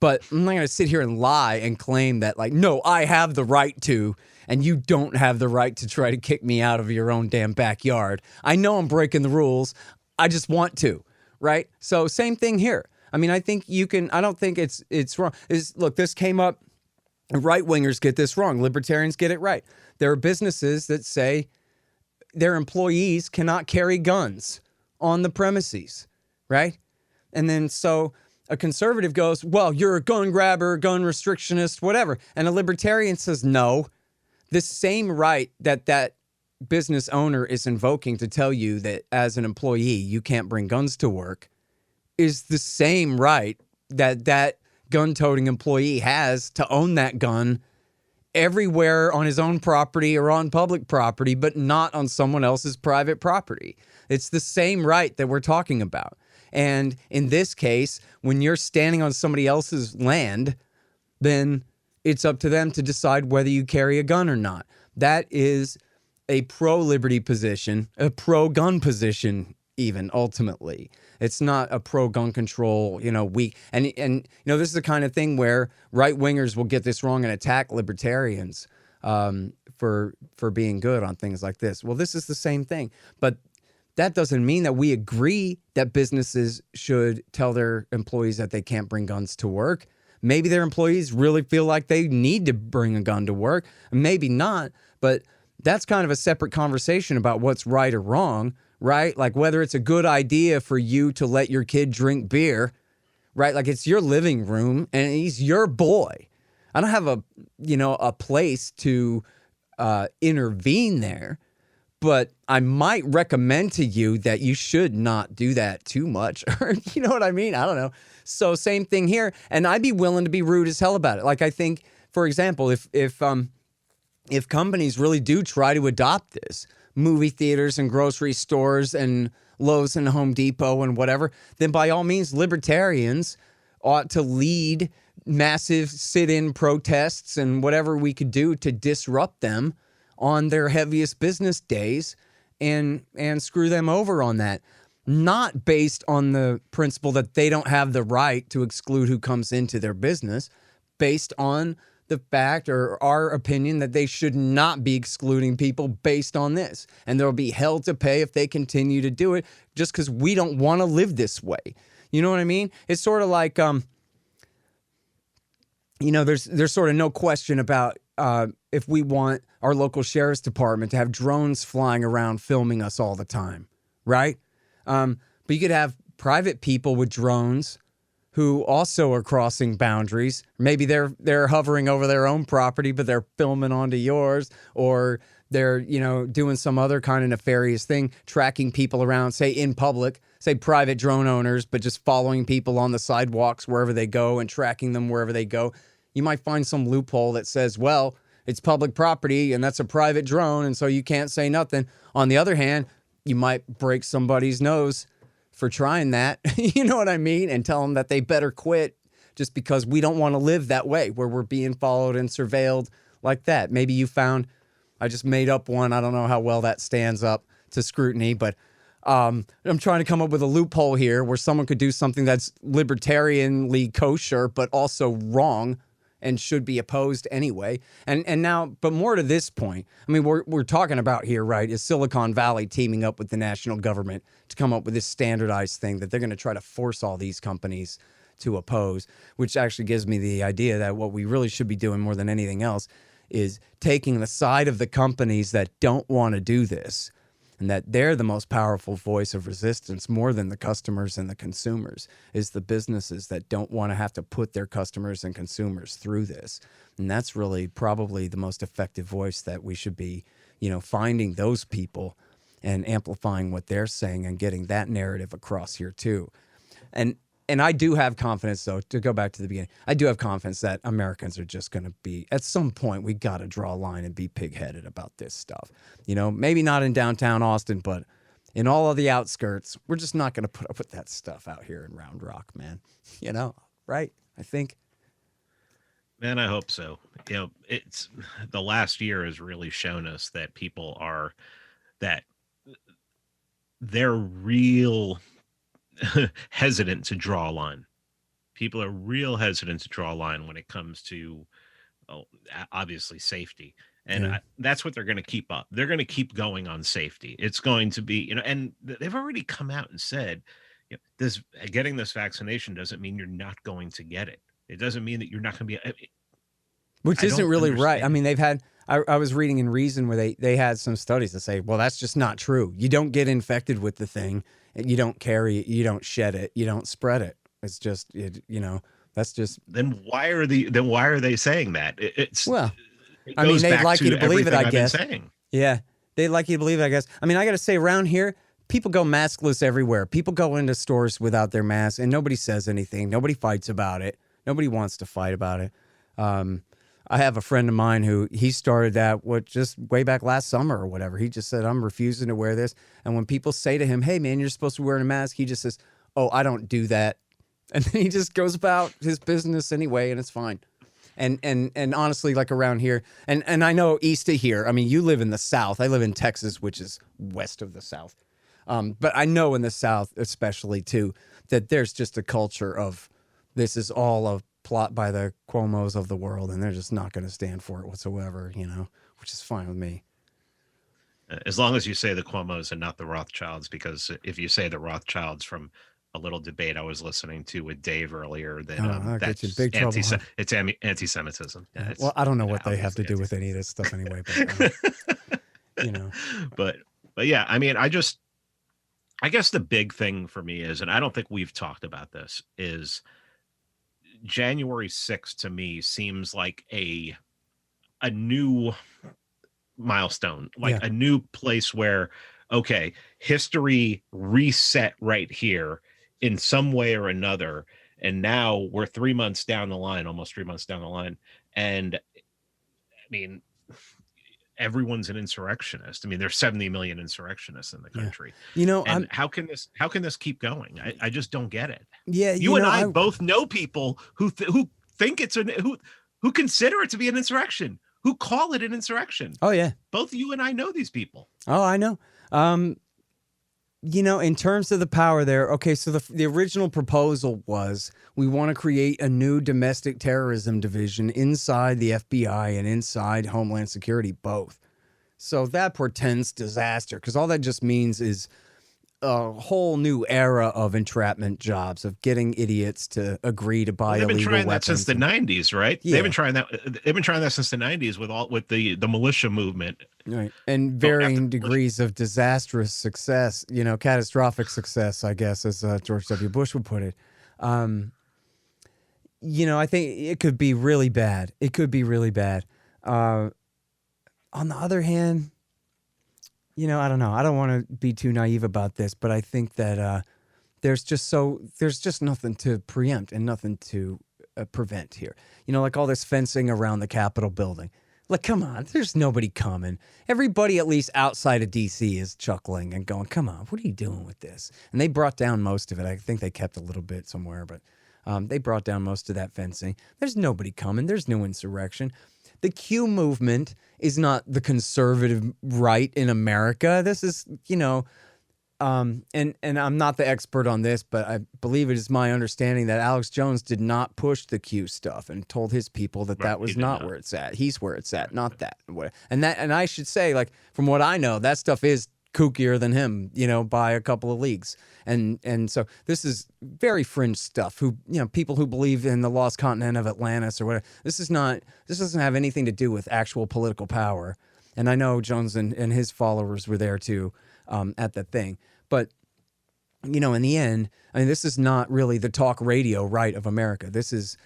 But I'm not going to sit here and lie and claim that, no, I have the right to, and you don't have the right to try to kick me out of your own damn backyard. I know I'm breaking the rules. I just want to, right? So same thing here. I mean, I think I don't think it's wrong. Look, this came up, right-wingers get this wrong. Libertarians get it right. There are businesses that say their employees cannot carry guns on the premises, right? And then so a conservative goes, well, you're a gun grabber, gun restrictionist, whatever. And a libertarian says, no, the same right that business owner is invoking to tell you that as an employee, you can't bring guns to work is the same right that gun-toting employee has to own that gun everywhere on his own property or on public property, but not on someone else's private property. It's the same right that we're talking about. And in this case, when you're standing on somebody else's land, then it's up to them to decide whether you carry a gun or not. That is a pro-liberty position, a pro-gun position even, ultimately. It's not a pro-gun control, weak. And this is the kind of thing where right-wingers will get this wrong and attack libertarians for being good on things like this. Well, this is the same thing. But that doesn't mean that we agree that businesses should tell their employees that they can't bring guns to work. Maybe their employees really feel like they need to bring a gun to work. Maybe not, but that's kind of a separate conversation about what's right or wrong, right? Like whether it's a good idea for you to let your kid drink beer, right? Like it's your living room and he's your boy. I don't have a place to intervene there. But I might recommend to you that you should not do that too much. You know what I mean? I don't know. So same thing here. And I'd be willing to be rude as hell about it. Like I think, for example, if companies really do try to adopt this, movie theaters and grocery stores and Lowe's and Home Depot and whatever, then by all means, libertarians ought to lead massive sit-in protests and whatever we could do to disrupt them on their heaviest business days and screw them over on that. Not based on the principle that they don't have the right to exclude who comes into their business, based on the fact or our opinion that they should not be excluding people based on this. And there'll be hell to pay if they continue to do it just because we don't want to live this way. You know what I mean? It's sort of like, there's sort of no question about if we want our local sheriff's department to have drones flying around filming us all the time, right? But you could have private people with drones who also are crossing boundaries. Maybe they're hovering over their own property, but they're filming onto yours, or they're, doing some other kind of nefarious thing, tracking people around, say in public, say private drone owners, but just following people on the sidewalks wherever they go and tracking them wherever they go. You might find some loophole that says, well, it's public property and that's a private drone, and so you can't say nothing. On the other hand, you might break somebody's nose for trying that, you know what I mean? And tell them that they better quit just because we don't want to live that way where we're being followed and surveilled like that. Maybe you found, I just made up one. I don't know how well that stands up to scrutiny, but I'm trying to come up with a loophole here where someone could do something that's libertarianly kosher, but also wrong and should be opposed anyway. And now, but more to this point, I mean, we're talking about here, right, is Silicon Valley teaming up with the national government to come up with this standardized thing that they're going to try to force all these companies to oppose, which actually gives me the idea that what we really should be doing more than anything else is taking the side of the companies that don't want to do this, and that they're the most powerful voice of resistance more than the customers and the consumers, is the businesses that don't want to have to put their customers and consumers through this. And that's really probably the most effective voice that we should be, finding those people and amplifying what they're saying and getting that narrative across here too. And I do have confidence, though, to go back to the beginning, I do have confidence that Americans are just going to be, at some point, we got to draw a line and be pig-headed about this stuff. Maybe not in downtown Austin, but in all of the outskirts, we're just not going to put up with that stuff out here in Round Rock, man. Right? I think. Man, I hope so. It's the last year has really shown us that people are, that they're real hesitant to draw a line. People are real hesitant to draw a line when it comes to, obviously, safety. And that's what they're going to keep up. They're going to keep going on safety. It's going to be, and they've already come out and said, this getting this vaccination doesn't mean you're not going to get it. It doesn't mean that you're not going to be. Which isn't really right. I mean, they've had, I was reading in Reason where they had some studies that say, well, that's just not true. You don't get infected with the thing. You don't carry it. You don't shed it. You don't spread it. It's just, that's just. Then why are they saying that? I mean, they'd like you to believe it, I guess. Yeah, they'd like you to believe it, I guess. I mean, I got to say, around here, people go maskless everywhere. People go into stores without their masks, and nobody says anything. Nobody fights about it. Nobody wants to fight about it. I have a friend of mine who he started that just way back last summer or whatever. He just said, I'm refusing to wear this. And when people say to him, hey, man, you're supposed to be wearing a mask, he just says, oh, I don't do that. And then he just goes about his business anyway, and it's fine. And honestly, like around here, and I know east of here, I mean, you live in the South. I live in Texas, which is west of the South. But I know in the South especially, too, that there's just a culture of this is all a plot by the Cuomos of the world, and they're just not going to stand for it whatsoever, which is fine with me. As long as you say the Cuomos and not the Rothschilds, because if you say the Rothschilds from a little debate I was listening to with Dave earlier, then that's in big trouble, it's anti-Semitism. Yeah, well, I don't know what they have to do with any of this stuff anyway, but but yeah, I mean, I guess the big thing for me is, and I don't think we've talked about this, is January 6th to me seems like a new milestone, like a new place where, okay, history reset right here in some way or another. And now we're 3 months down the line, almost 3 months down the line. And I mean, everyone's an insurrectionist. I mean, there's 70 million insurrectionists in the country. And how can this keep going? I just don't get it. Yeah, you and I both know people who think it's who consider it to be an insurrection, who call it an insurrection. Oh yeah. Both you and I know these people. Oh, I know. In terms of the power there, okay, so the original proposal was we want to create a new domestic terrorism division inside the FBI and inside Homeland Security, both. So that portends disaster, because all that just means is a whole new era of entrapment jobs, of getting idiots to agree to buy illegal weapons. They've been trying that since the 90s, right? Yeah. They've been trying that since the 90s with the militia movement. Right. And varying degrees of disastrous success, catastrophic success, I guess, as George W. Bush would put it. I think it could be really bad. It could be really bad. On the other hand, I don't know. I don't want to be too naive about this, but I think that there's just nothing to preempt and nothing to prevent here. Like all this fencing around the Capitol building. Like, come on, there's nobody coming. Everybody, at least outside of D.C., is chuckling and going, come on, what are you doing with this? And they brought down most of it. I think they kept a little bit somewhere, but they brought down most of that fencing. There's nobody coming. There's no insurrection. The Q movement is not the conservative right in America. This is, and I'm not the expert on this, but I believe it is my understanding that Alex Jones did not push the Q stuff and told his people that was not where it's at. He's where it's at, not that. And I should say, like, from what I know, that stuff is kookier than him, by a couple of leagues. And so this is very fringe stuff. People who believe in the lost continent of Atlantis or whatever. This doesn't have anything to do with actual political power. And I know Jones and his followers were there too at the thing. But in the end, this is not really the talk radio right of America. This is,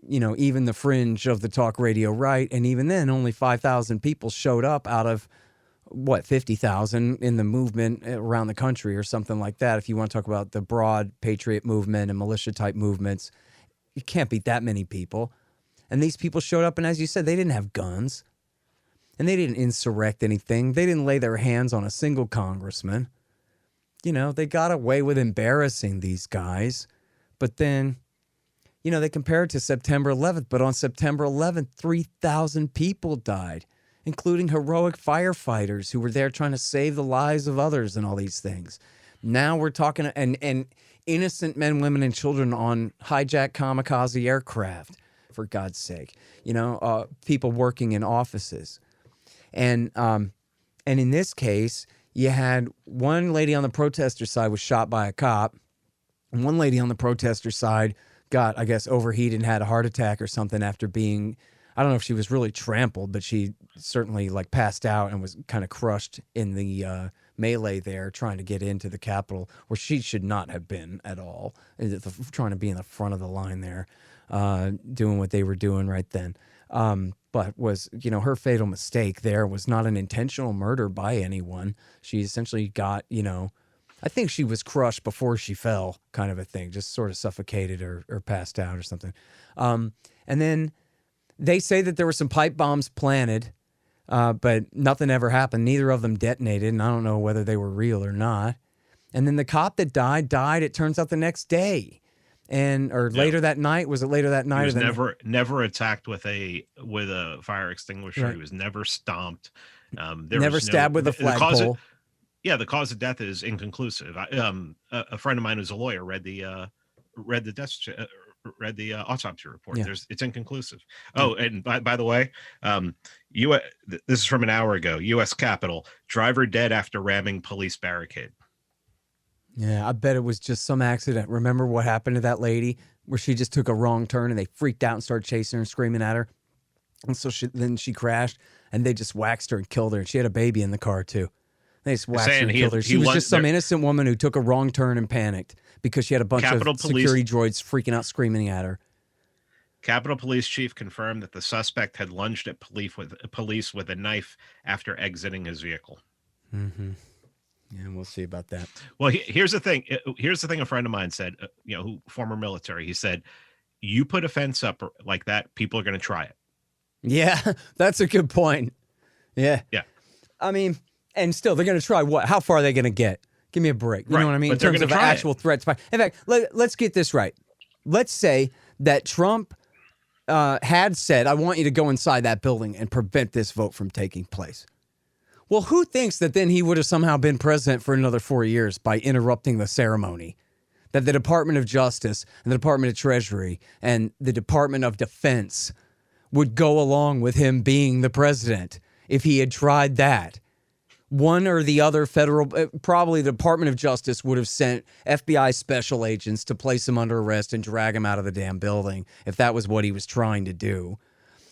even the fringe of the talk radio right. And even then, only 5,000 people showed up out of 50,000 in the movement around the country or something like that. If you want to talk about the broad patriot movement and militia type movements, you can't beat that many people. And these people showed up, and as you said, they didn't have guns and they didn't insurrect anything. They didn't lay their hands on a single congressman. They got away with embarrassing these guys, but then, they compare it to September 11th, but on September 11th, 3,000 people died, including heroic firefighters who were there trying to save the lives of others and all these things. Now we're talking, and innocent men, women, and children on hijacked kamikaze aircraft, for God's sake. People working in offices. And in this case, you had one lady on the protester side was shot by a cop, and one lady on the protester side got, I guess, overheated and had a heart attack or something after being, I don't know if she was really trampled, but she certainly passed out and was kind of crushed in the melee there trying to get into the Capitol, where she should not have been at all, trying to be in the front of the line there, doing what they were doing right then. But was, her fatal mistake there was not an intentional murder by anyone. She essentially got, I think she was crushed before she fell, kind of a thing, just sort of suffocated or passed out or something. And then they say that there were some pipe bombs planted, but nothing ever happened. Neither of them detonated, and I don't know whether they were real or not. And then the cop that died, it turns out, the next day. Later that night. Was it later that night? He was never attacked with a fire extinguisher. Right. He was never stomped. Never stabbed with a flagpole. The cause of death is inconclusive. A friend of mine who's a lawyer read the autopsy report. Yeah. It's inconclusive. Oh, and by the way, this is from an hour ago. U.S. Capitol, driver dead after ramming police barricade. Yeah, I bet it was just some accident. Remember what happened to that lady where she just took a wrong turn and they freaked out and started chasing her and screaming at her? And so then she crashed and they just waxed her and killed her. And she had a baby in the car too. They just waxed her and killed her. She was just some innocent woman who took a wrong turn and panicked because she had a bunch of security droids freaking out, screaming at her. Capitol Police Chief confirmed that the suspect had lunged at police with a knife after exiting his vehicle. Mm-hmm. Yeah, we'll see about that. Well, here's the thing. A friend of mine said, who former military, he said, you put a fence up like that, people are going to try it. Yeah, that's a good point. Yeah. Yeah. I mean, and still, they're going to try what? How far are they going to get? Give me a break. You know what I mean? But in terms of actual threats. In fact, let's get this right. Let's say that Trump had said, I want you to go inside that building and prevent this vote from taking place. Well, who thinks that then he would have somehow been president for another 4 years by interrupting the ceremony? That the Department of Justice and the Department of Treasury and the Department of Defense would go along with him being the president if he had tried that. One or the other federal, probably the Department of Justice would have sent FBI special agents to place him under arrest and drag him out of the damn building if that was what he was trying to do.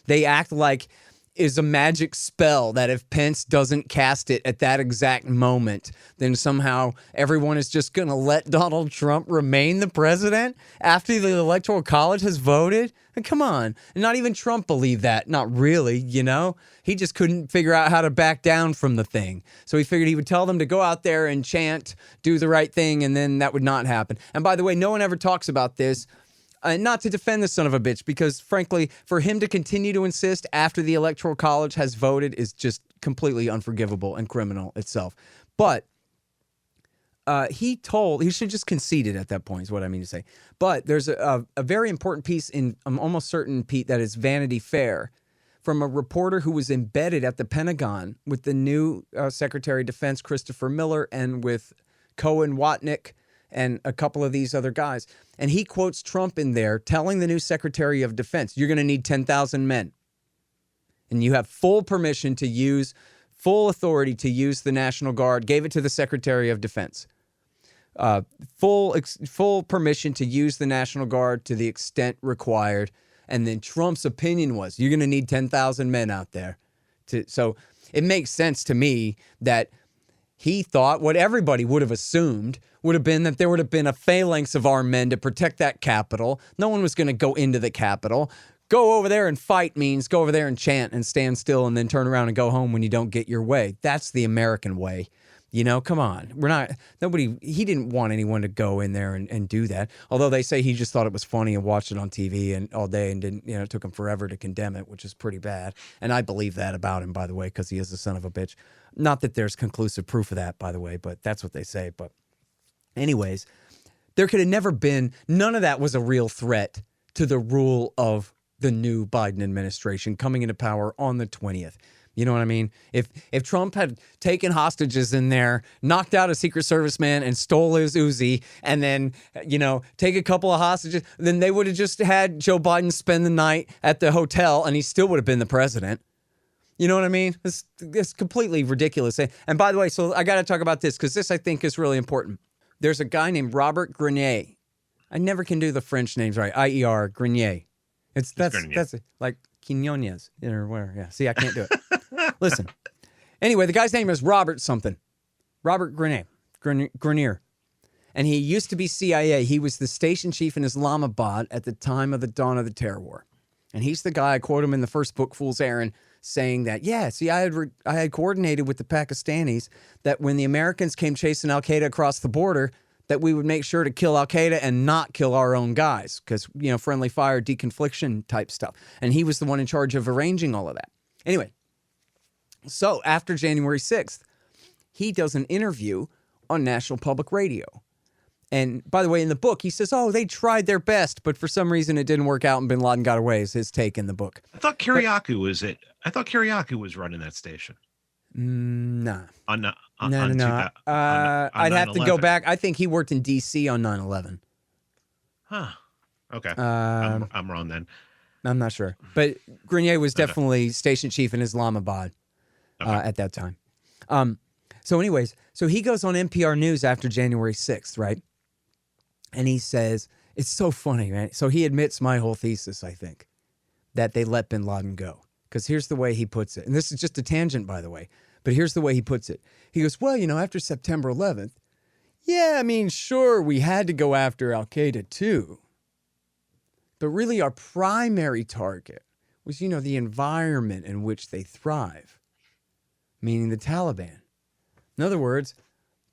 They act like is a magic spell that if Pence doesn't cast it at that exact moment, then somehow everyone is just going to let Donald Trump remain the president after the Electoral College has voted? And come on. And not even Trump believed that. Not really, you know? He just couldn't figure out how to back down from the thing. So he figured he would tell them to go out there and chant, do the right thing, and then that would not happen. And by the way, no one ever talks about this. Not to defend the son of a bitch, because frankly, for him to continue to insist after the Electoral College has voted is just completely unforgivable and criminal itself. But he should just concede it at that point is what I mean to say. But there's a very important piece in, I'm almost certain, Pete, that is Vanity Fair from a reporter who was embedded at the Pentagon with the new Secretary of Defense, Christopher Miller, and with Cohen Watnick and a couple of these other guys. And he quotes Trump in there telling the new Secretary of Defense, you're going to need 10,000 men. And you have full permission to use, full authority to use the National Guard, gave it to the Secretary of Defense. Full permission to use the National Guard to the extent required. And then Trump's opinion was, you're going to need 10,000 men out there. So it makes sense to me that he thought what everybody would have assumed would have been that there would have been a phalanx of armed men to protect that Capitol. No one was going to go into the Capitol. Go over there and fight means go over there and chant and stand still and then turn around and go home when you don't get your way. That's the American way. You know, come on. He didn't want anyone to go in there and do that. Although they say he just thought it was funny and watched it on TV and all day and didn't, it took him forever to condemn it, which is pretty bad. And I believe that about him, by the way, because he is a son of a bitch. Not that there's conclusive proof of that, by the way, but that's what they say. But anyways, there could have never been, none of that was a real threat to the rule of the new Biden administration coming into power on the 20th. You know what I mean? If Trump had taken hostages in there, knocked out a Secret Service man and stole his Uzi, and then, take a couple of hostages, then they would have just had Joe Biden spend the night at the hotel and he still would have been the president. You know what I mean? It's completely ridiculous. And by the way, so I got to talk about this because this I think is really important. There's a guy named Robert Grenier. I never can do the French names right. I-E-R, Grenier. That's like Quinones or whatever. Yeah. See, I can't do it. Listen. Anyway, the guy's name is Robert something. Robert Grenier. And he used to be CIA. He was the station chief in Islamabad at the time of the dawn of the terror war. And he's the guy, I quote him in the first book, Fool's Errand, saying that, I had coordinated with the Pakistanis that when the Americans came chasing Al-Qaeda across the border, that we would make sure to kill Al-Qaeda and not kill our own guys because, friendly fire, deconfliction type stuff. And he was the one in charge of arranging all of that. Anyway, so after January 6th, he does an interview on National Public Radio. And by the way, in the book, he says, they tried their best, but for some reason it didn't work out and bin Laden got away is his take in the book. I thought Kiriakou was it. I thought Kiriakou was running that station. Nah. No. I'd have to go back. I think he worked in D.C. on 9/11. Huh. Okay. I'm wrong then. I'm not sure. But Grenier was definitely station chief in Islamabad at that time. So anyways, so he goes on NPR News after January 6th, right? And he says, it's so funny, man. So he admits my whole thesis, I think, that they let bin Laden go. Because here's the way he puts it. And this is just a tangent, by the way. But here's the way he puts it. He goes, after September 11th, sure, we had to go after Al-Qaeda too. But really our primary target was, the environment in which they thrive, meaning the Taliban. In other words,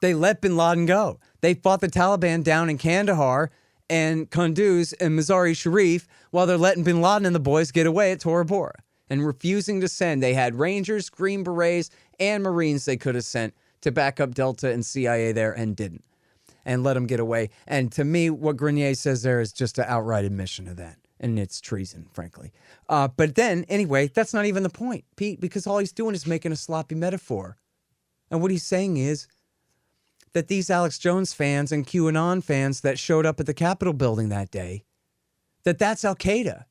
they let bin Laden go. They fought the Taliban down in Kandahar and Kunduz and Mazar-e Sharif while they're letting bin Laden and the boys get away at Tora Bora and refusing to send. They had Rangers, Green Berets, and Marines they could have sent to back up Delta and CIA there and didn't and let them get away. And to me, what Grenier says there is just an outright admission of that. And it's treason, frankly. But then, anyway, that's not even the point, Pete, because all he's doing is making a sloppy metaphor. And what he's saying is that these Alex Jones fans and QAnon fans that showed up at the Capitol building that day, that's Al-Qaeda.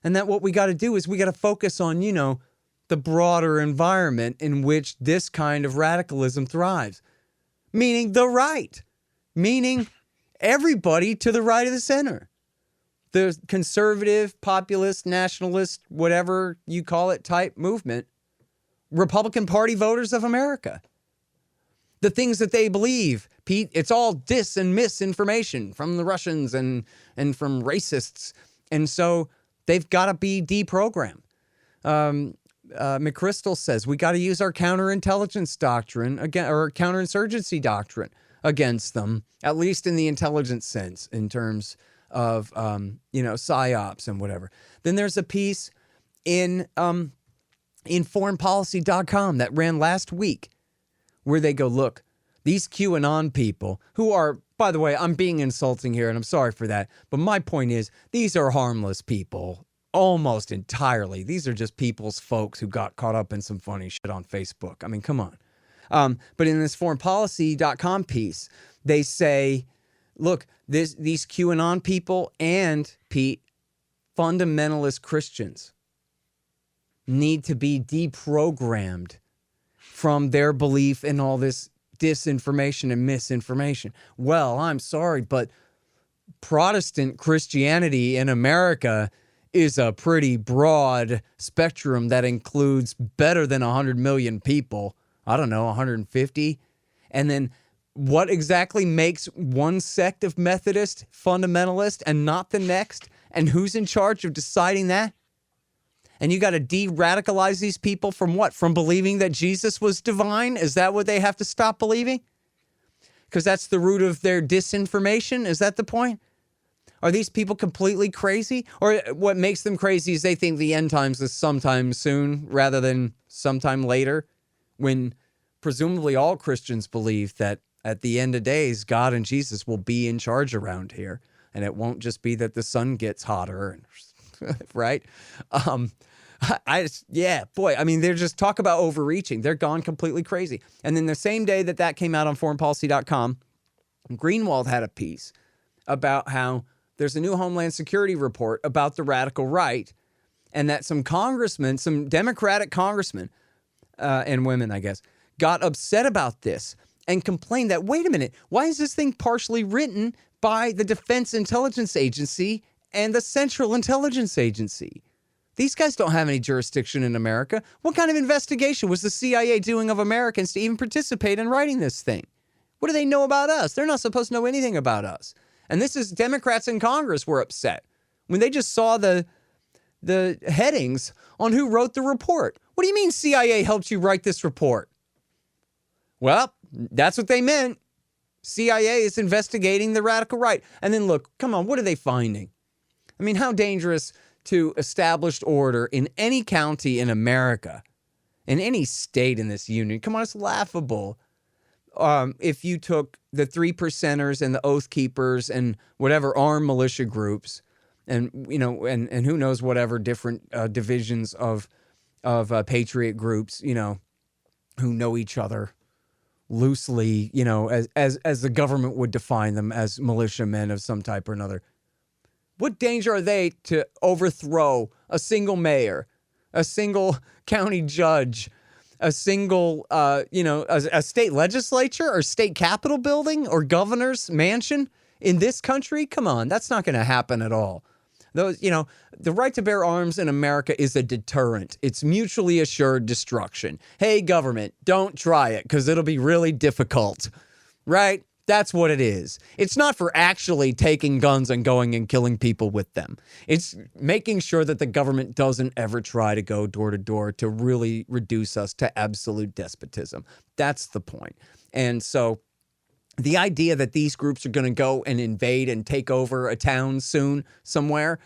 And that what we got to do is we got to focus on, the broader environment in which this kind of radicalism thrives. Meaning the right. Meaning everybody to the right of the center. The conservative, populist, nationalist, whatever you call it, type movement. Republican Party voters of America. The things that they believe, Pete, it's all dis and misinformation from the Russians and from racists. And so they've got to be deprogrammed. McChrystal says we got to use our counterintelligence doctrine or counterinsurgency doctrine against them, at least in the intelligence sense, in terms of psyops and whatever. Then there's a piece in foreignpolicy.com that ran last week where they go, look, these QAnon people who are, by the way, I'm being insulting here and I'm sorry for that, but my point is these are harmless people. Almost entirely. These are just people's folks who got caught up in some funny shit on Facebook. I mean, come on. But in this foreignpolicy.com piece, they say, look, these QAnon people and, Pete, fundamentalist Christians need to be deprogrammed from their belief in all this disinformation and misinformation. Well, I'm sorry, but Protestant Christianity in America is a pretty broad spectrum that includes better than 100 million people. I don't know, 150. And then what exactly makes one sect of Methodist fundamentalist and not the next? And who's in charge of deciding that? And you got to de-radicalize these people from what? From believing that Jesus was divine? Is that what they have to stop believing? Because that's the root of their disinformation? Is that the point? Are these people completely crazy? Or what makes them crazy is they think the end times is sometime soon rather than sometime later, when presumably all Christians believe that at the end of days, God and Jesus will be in charge around here. And it won't just be that the sun gets hotter, right? They're just talk about overreaching. They're gone completely crazy. And then the same day that came out on foreignpolicy.com, Greenwald had a piece about how there's a new Homeland Security report about the radical right, and that some Democratic congressmen and women, I guess, got upset about this and complained that, wait a minute, why is this thing partially written by the Defense Intelligence Agency and the Central Intelligence Agency? These guys don't have any jurisdiction in America. What kind of investigation was the CIA doing of Americans to even participate in writing this thing? What do they know about us? They're not supposed to know anything about us. And this is Democrats in Congress were upset when they just saw the headings on who wrote the report. What do you mean CIA helped you write this report? Well, that's what they meant. CIA is investigating the radical right. And then look, come on, what are they finding? I mean, how dangerous to established order in any county in America, in any state in this union? Come on, it's laughable. If you took the 3%ers and the Oath Keepers and whatever armed militia groups, and and who knows whatever different divisions of patriot groups, who know each other loosely, as the government would define them as militiamen of some type or another. What danger are they to overthrow a single mayor, a single county judge, a single, a state legislature or state capitol building or governor's mansion in this country? Come on, that's not going to happen at all. Those, the right to bear arms in America is a deterrent. It's mutually assured destruction. Hey, government, don't try it because it'll be really difficult, right? That's what it is. It's not for actually taking guns and going and killing people with them. It's making sure that the government doesn't ever try to go door to door to really reduce us to absolute despotism. That's the point. And so the idea that these groups are going to go and invade and take over a town soon somewhere,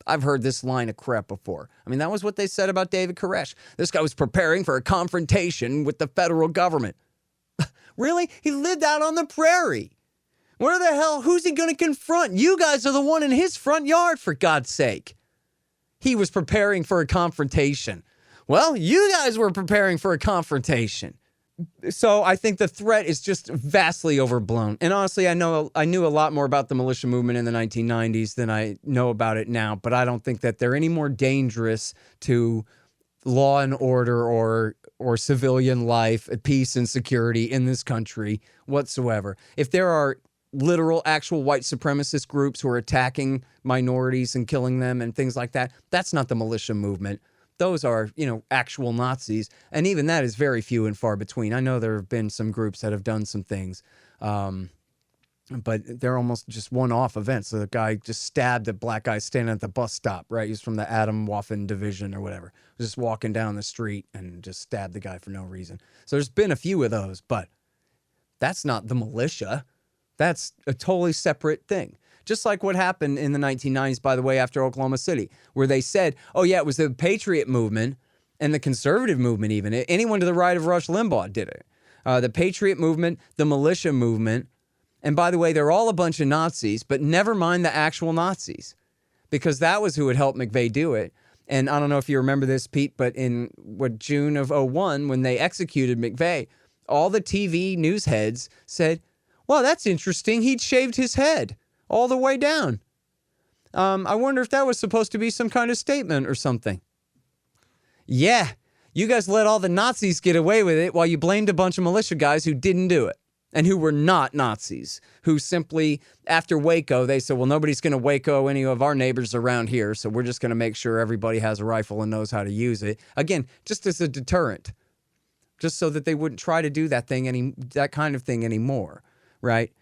I've heard this line of crap before. I mean, that was what they said about David Koresh. This guy was preparing for a confrontation with the federal government. Really? He lived out on the prairie Where the hell, who's he going to confront? You guys are the one in his front yard, for God's sake. He was preparing for a confrontation. Well, you guys were preparing for a confrontation. So I think the threat is just vastly overblown. And honestly, I knew a lot more about the militia movement in the 1990s than I know about it now, but I don't think that they're any more dangerous to law and order or civilian life, peace and security in this country whatsoever. If there are literal, actual white supremacist groups who are attacking minorities and killing them and things like that, that's not the militia movement. Those are, actual Nazis. And even that is very few and far between. I know there have been some groups that have done some things, but they're almost just one-off events. So the guy just stabbed a black guy standing at the bus stop, right? He's from the Waffen division or whatever. Just walking down the street and just stabbed the guy for no reason. So there's been a few of those, but that's not the militia. That's a totally separate thing. Just like what happened in the 1990s, by the way, after Oklahoma City, where they said, oh, yeah, it was the Patriot movement and the conservative movement even. Anyone to the right of Rush Limbaugh did it. The Patriot movement, the militia movement. And by the way, they're all a bunch of Nazis, but never mind the actual Nazis, because that was who had helped McVeigh do it. And I don't know if you remember this, Pete, but in June of 2001, when they executed McVeigh, all the TV news heads said, well, that's interesting. He'd shaved his head all the way down. I wonder if that was supposed to be some kind of statement or something. Yeah, you guys let all the Nazis get away with it while you blamed a bunch of militia guys who didn't do it and who were not Nazis, who simply, after Waco, they said, well, nobody's going to Waco any of our neighbors around here, so we're just going to make sure everybody has a rifle and knows how to use it. Again, just as a deterrent, just so that they wouldn't try to do that kind of thing anymore, right?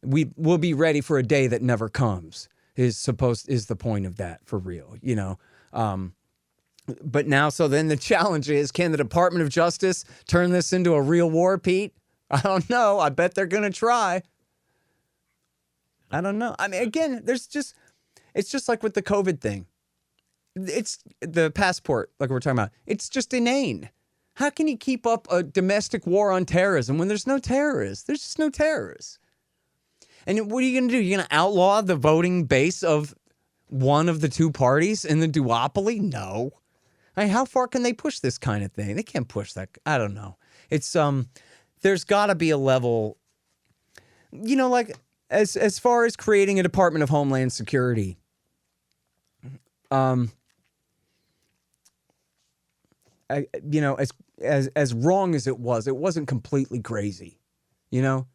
We will be ready for a day that never comes is the point of that, for real, but now, so then the challenge is, can the Department of Justice turn this into a real war, Pete? I don't know. I bet they're going to try. I don't know. I mean, again, it's just like with the COVID thing. It's the passport, like we're talking about. It's just inane. How can you keep up a domestic war on terrorism when there's no terrorists? There's just no terrorists. And what are you going to do? You're going to outlaw the voting base of one of the two parties in the duopoly? No. I mean, how far can they push this kind of thing? They can't push that. I don't know. It's there's got to be a level, like as far as creating a Department of Homeland Security. As wrong as it wasn't completely crazy. The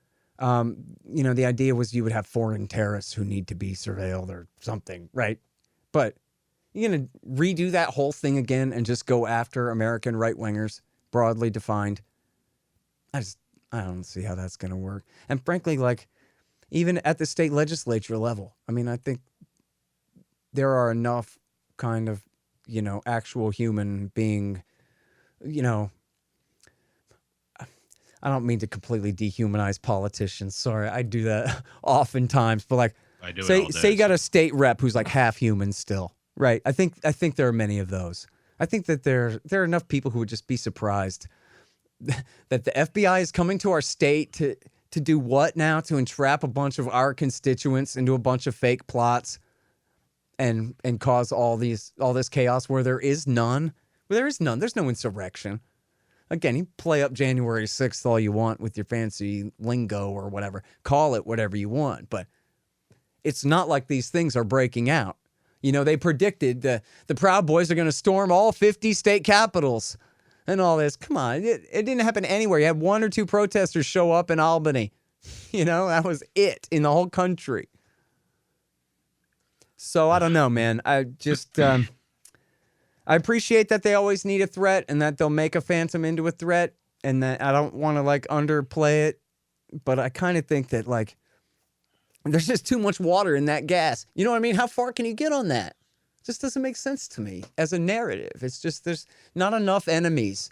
idea was you would have foreign terrorists who need to be surveilled or something, right? But you're going to redo that whole thing again and just go after American right-wingers, broadly defined. I don't see how that's going to work. And frankly, even at the state legislature level, I mean, I think there are enough kind of, actual human being, I don't mean to completely dehumanize politicians. Sorry, I do that oftentimes. But I do say it you got a state rep who's half human still, right? I think there are many of those. I think that there are enough people who would just be surprised that the FBI is coming to our state to do what now? To entrap a bunch of our constituents into a bunch of fake plots and cause all this chaos where there is none. Where there is none. There's no insurrection. Again, you play up January 6th all you want with your fancy lingo or whatever. Call it whatever you want. But it's not like these things are breaking out. They predicted the Proud Boys are going to storm all 50 state capitals and all this. Come on. It didn't happen anywhere. You had one or two protesters show up in Albany. That was it in the whole country. So I don't know, man. I just... I appreciate that they always need a threat and that they'll make a phantom into a threat, and that I don't want to underplay it, but I kind of think that there's just too much water in that gas. You know what I mean? How far can you get on that? It just doesn't make sense to me as a narrative. It's just there's not enough enemies.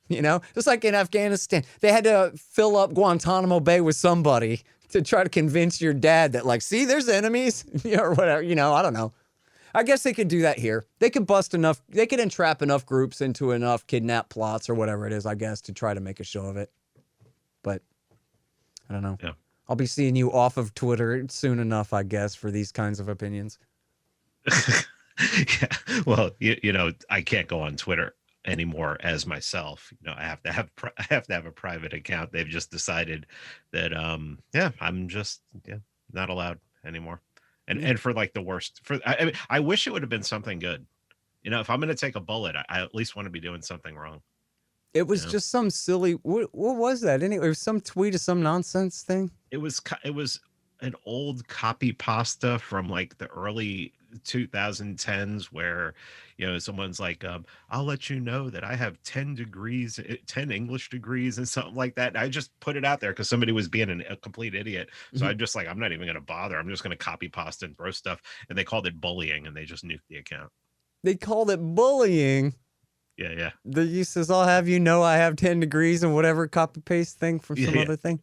Just like in Afghanistan, they had to fill up Guantanamo Bay with somebody to try to convince your dad that see, there's enemies, or whatever. I don't know. I guess they could do that here. They could entrap enough groups into enough kidnap plots or whatever it is, I guess, to try to make a show of it. But I don't know. Yeah. I'll be seeing you off of Twitter soon enough, I guess, for these kinds of opinions. Yeah. Well, you know, I can't go on Twitter anymore as myself. You know, I have to have a private account. They've just decided that I'm just not allowed anymore. And for like the worst, I mean, I wish it would have been something good. You know, if I'm going to take a bullet, I at least want to be doing something wrong. It was just some silly. What was that anyway? It was some tweet of some nonsense thing. It was an old copy pasta from like the early 2010s where, you know, someone's like, I'll let you know that I have 10 English degrees and something like that. And I just put it out there because somebody was being a complete idiot. So I'm just like, I'm not even going to bother. I'm just going to copy pasta and throw stuff. And they called it bullying and they just nuked the account. They called it bullying. Yeah. The use says, I'll have you know I have 10 degrees and whatever copy paste thing from some other thing.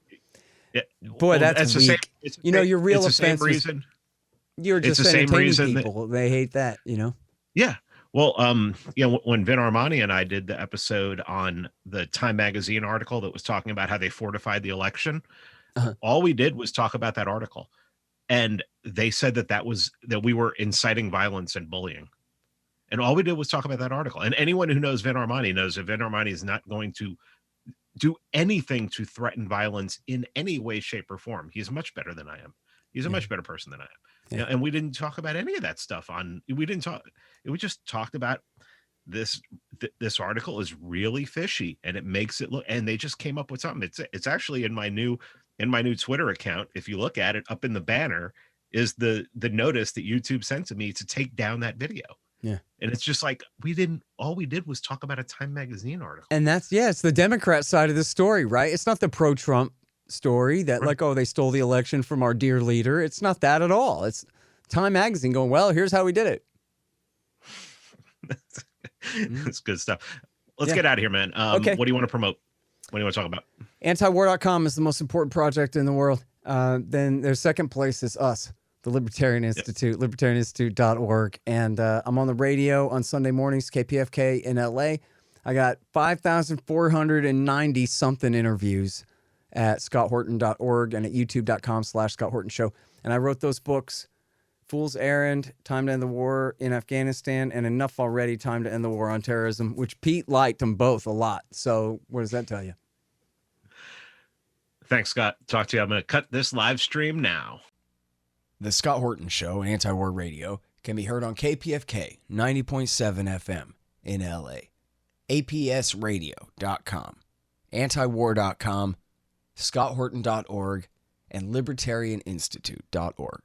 Yeah. Boy, that's weak. You know, your real offense was you're just entertaining people. They hate that, you know? Yeah. Well, when Vin Armani and I did the episode on the Time Magazine article that was talking about how they fortified the election, all we did was talk about that article. And they said that we were inciting violence and bullying. And all we did was talk about that article. And anyone who knows Vin Armani knows that Vin Armani is not going to do anything to threaten violence in any way, shape, or form. He's much better than I am. He's a much better person than I am. Yeah. You know, and we didn't talk about any of that stuff we just talked about this article is really fishy and it makes it look, and they just came up with something. It's actually in my new Twitter account. If you look at it, up in the banner is the notice that YouTube sent to me to take down that video. Yeah. And it's just like, all we did was talk about a Time Magazine article. And it's the Democrat side of the story, right? It's not the pro-Trump story that like, oh, they stole the election from our dear leader. It's not that at all. It's Time Magazine going, well, here's how we did it. That's good stuff. Let's get out of here, man. Okay. What do you want to promote? What do you want to talk about? Antiwar.com is the most important project in the world. Then their second place is us, the Libertarian Institute, libertarianinstitute.org. And I'm on the radio on Sunday mornings, KPFK in LA. I got 5,490 something interviews at scotthorton.org and at youtube.com/Scott Horton Show. And I wrote those books, Fool's Errand, Time to End the War in Afghanistan, and Enough Already, Time to End the War on Terrorism, which Pete liked them both a lot. So what does that tell you? Thanks, Scott. Talk to you. I'm going to cut this live stream now. The Scott Horton Show, Anti-War Radio, can be heard on KPFK 90.7 FM in LA, APSradio.com, antiwar.com, scotthorton.org, and libertarianinstitute.org.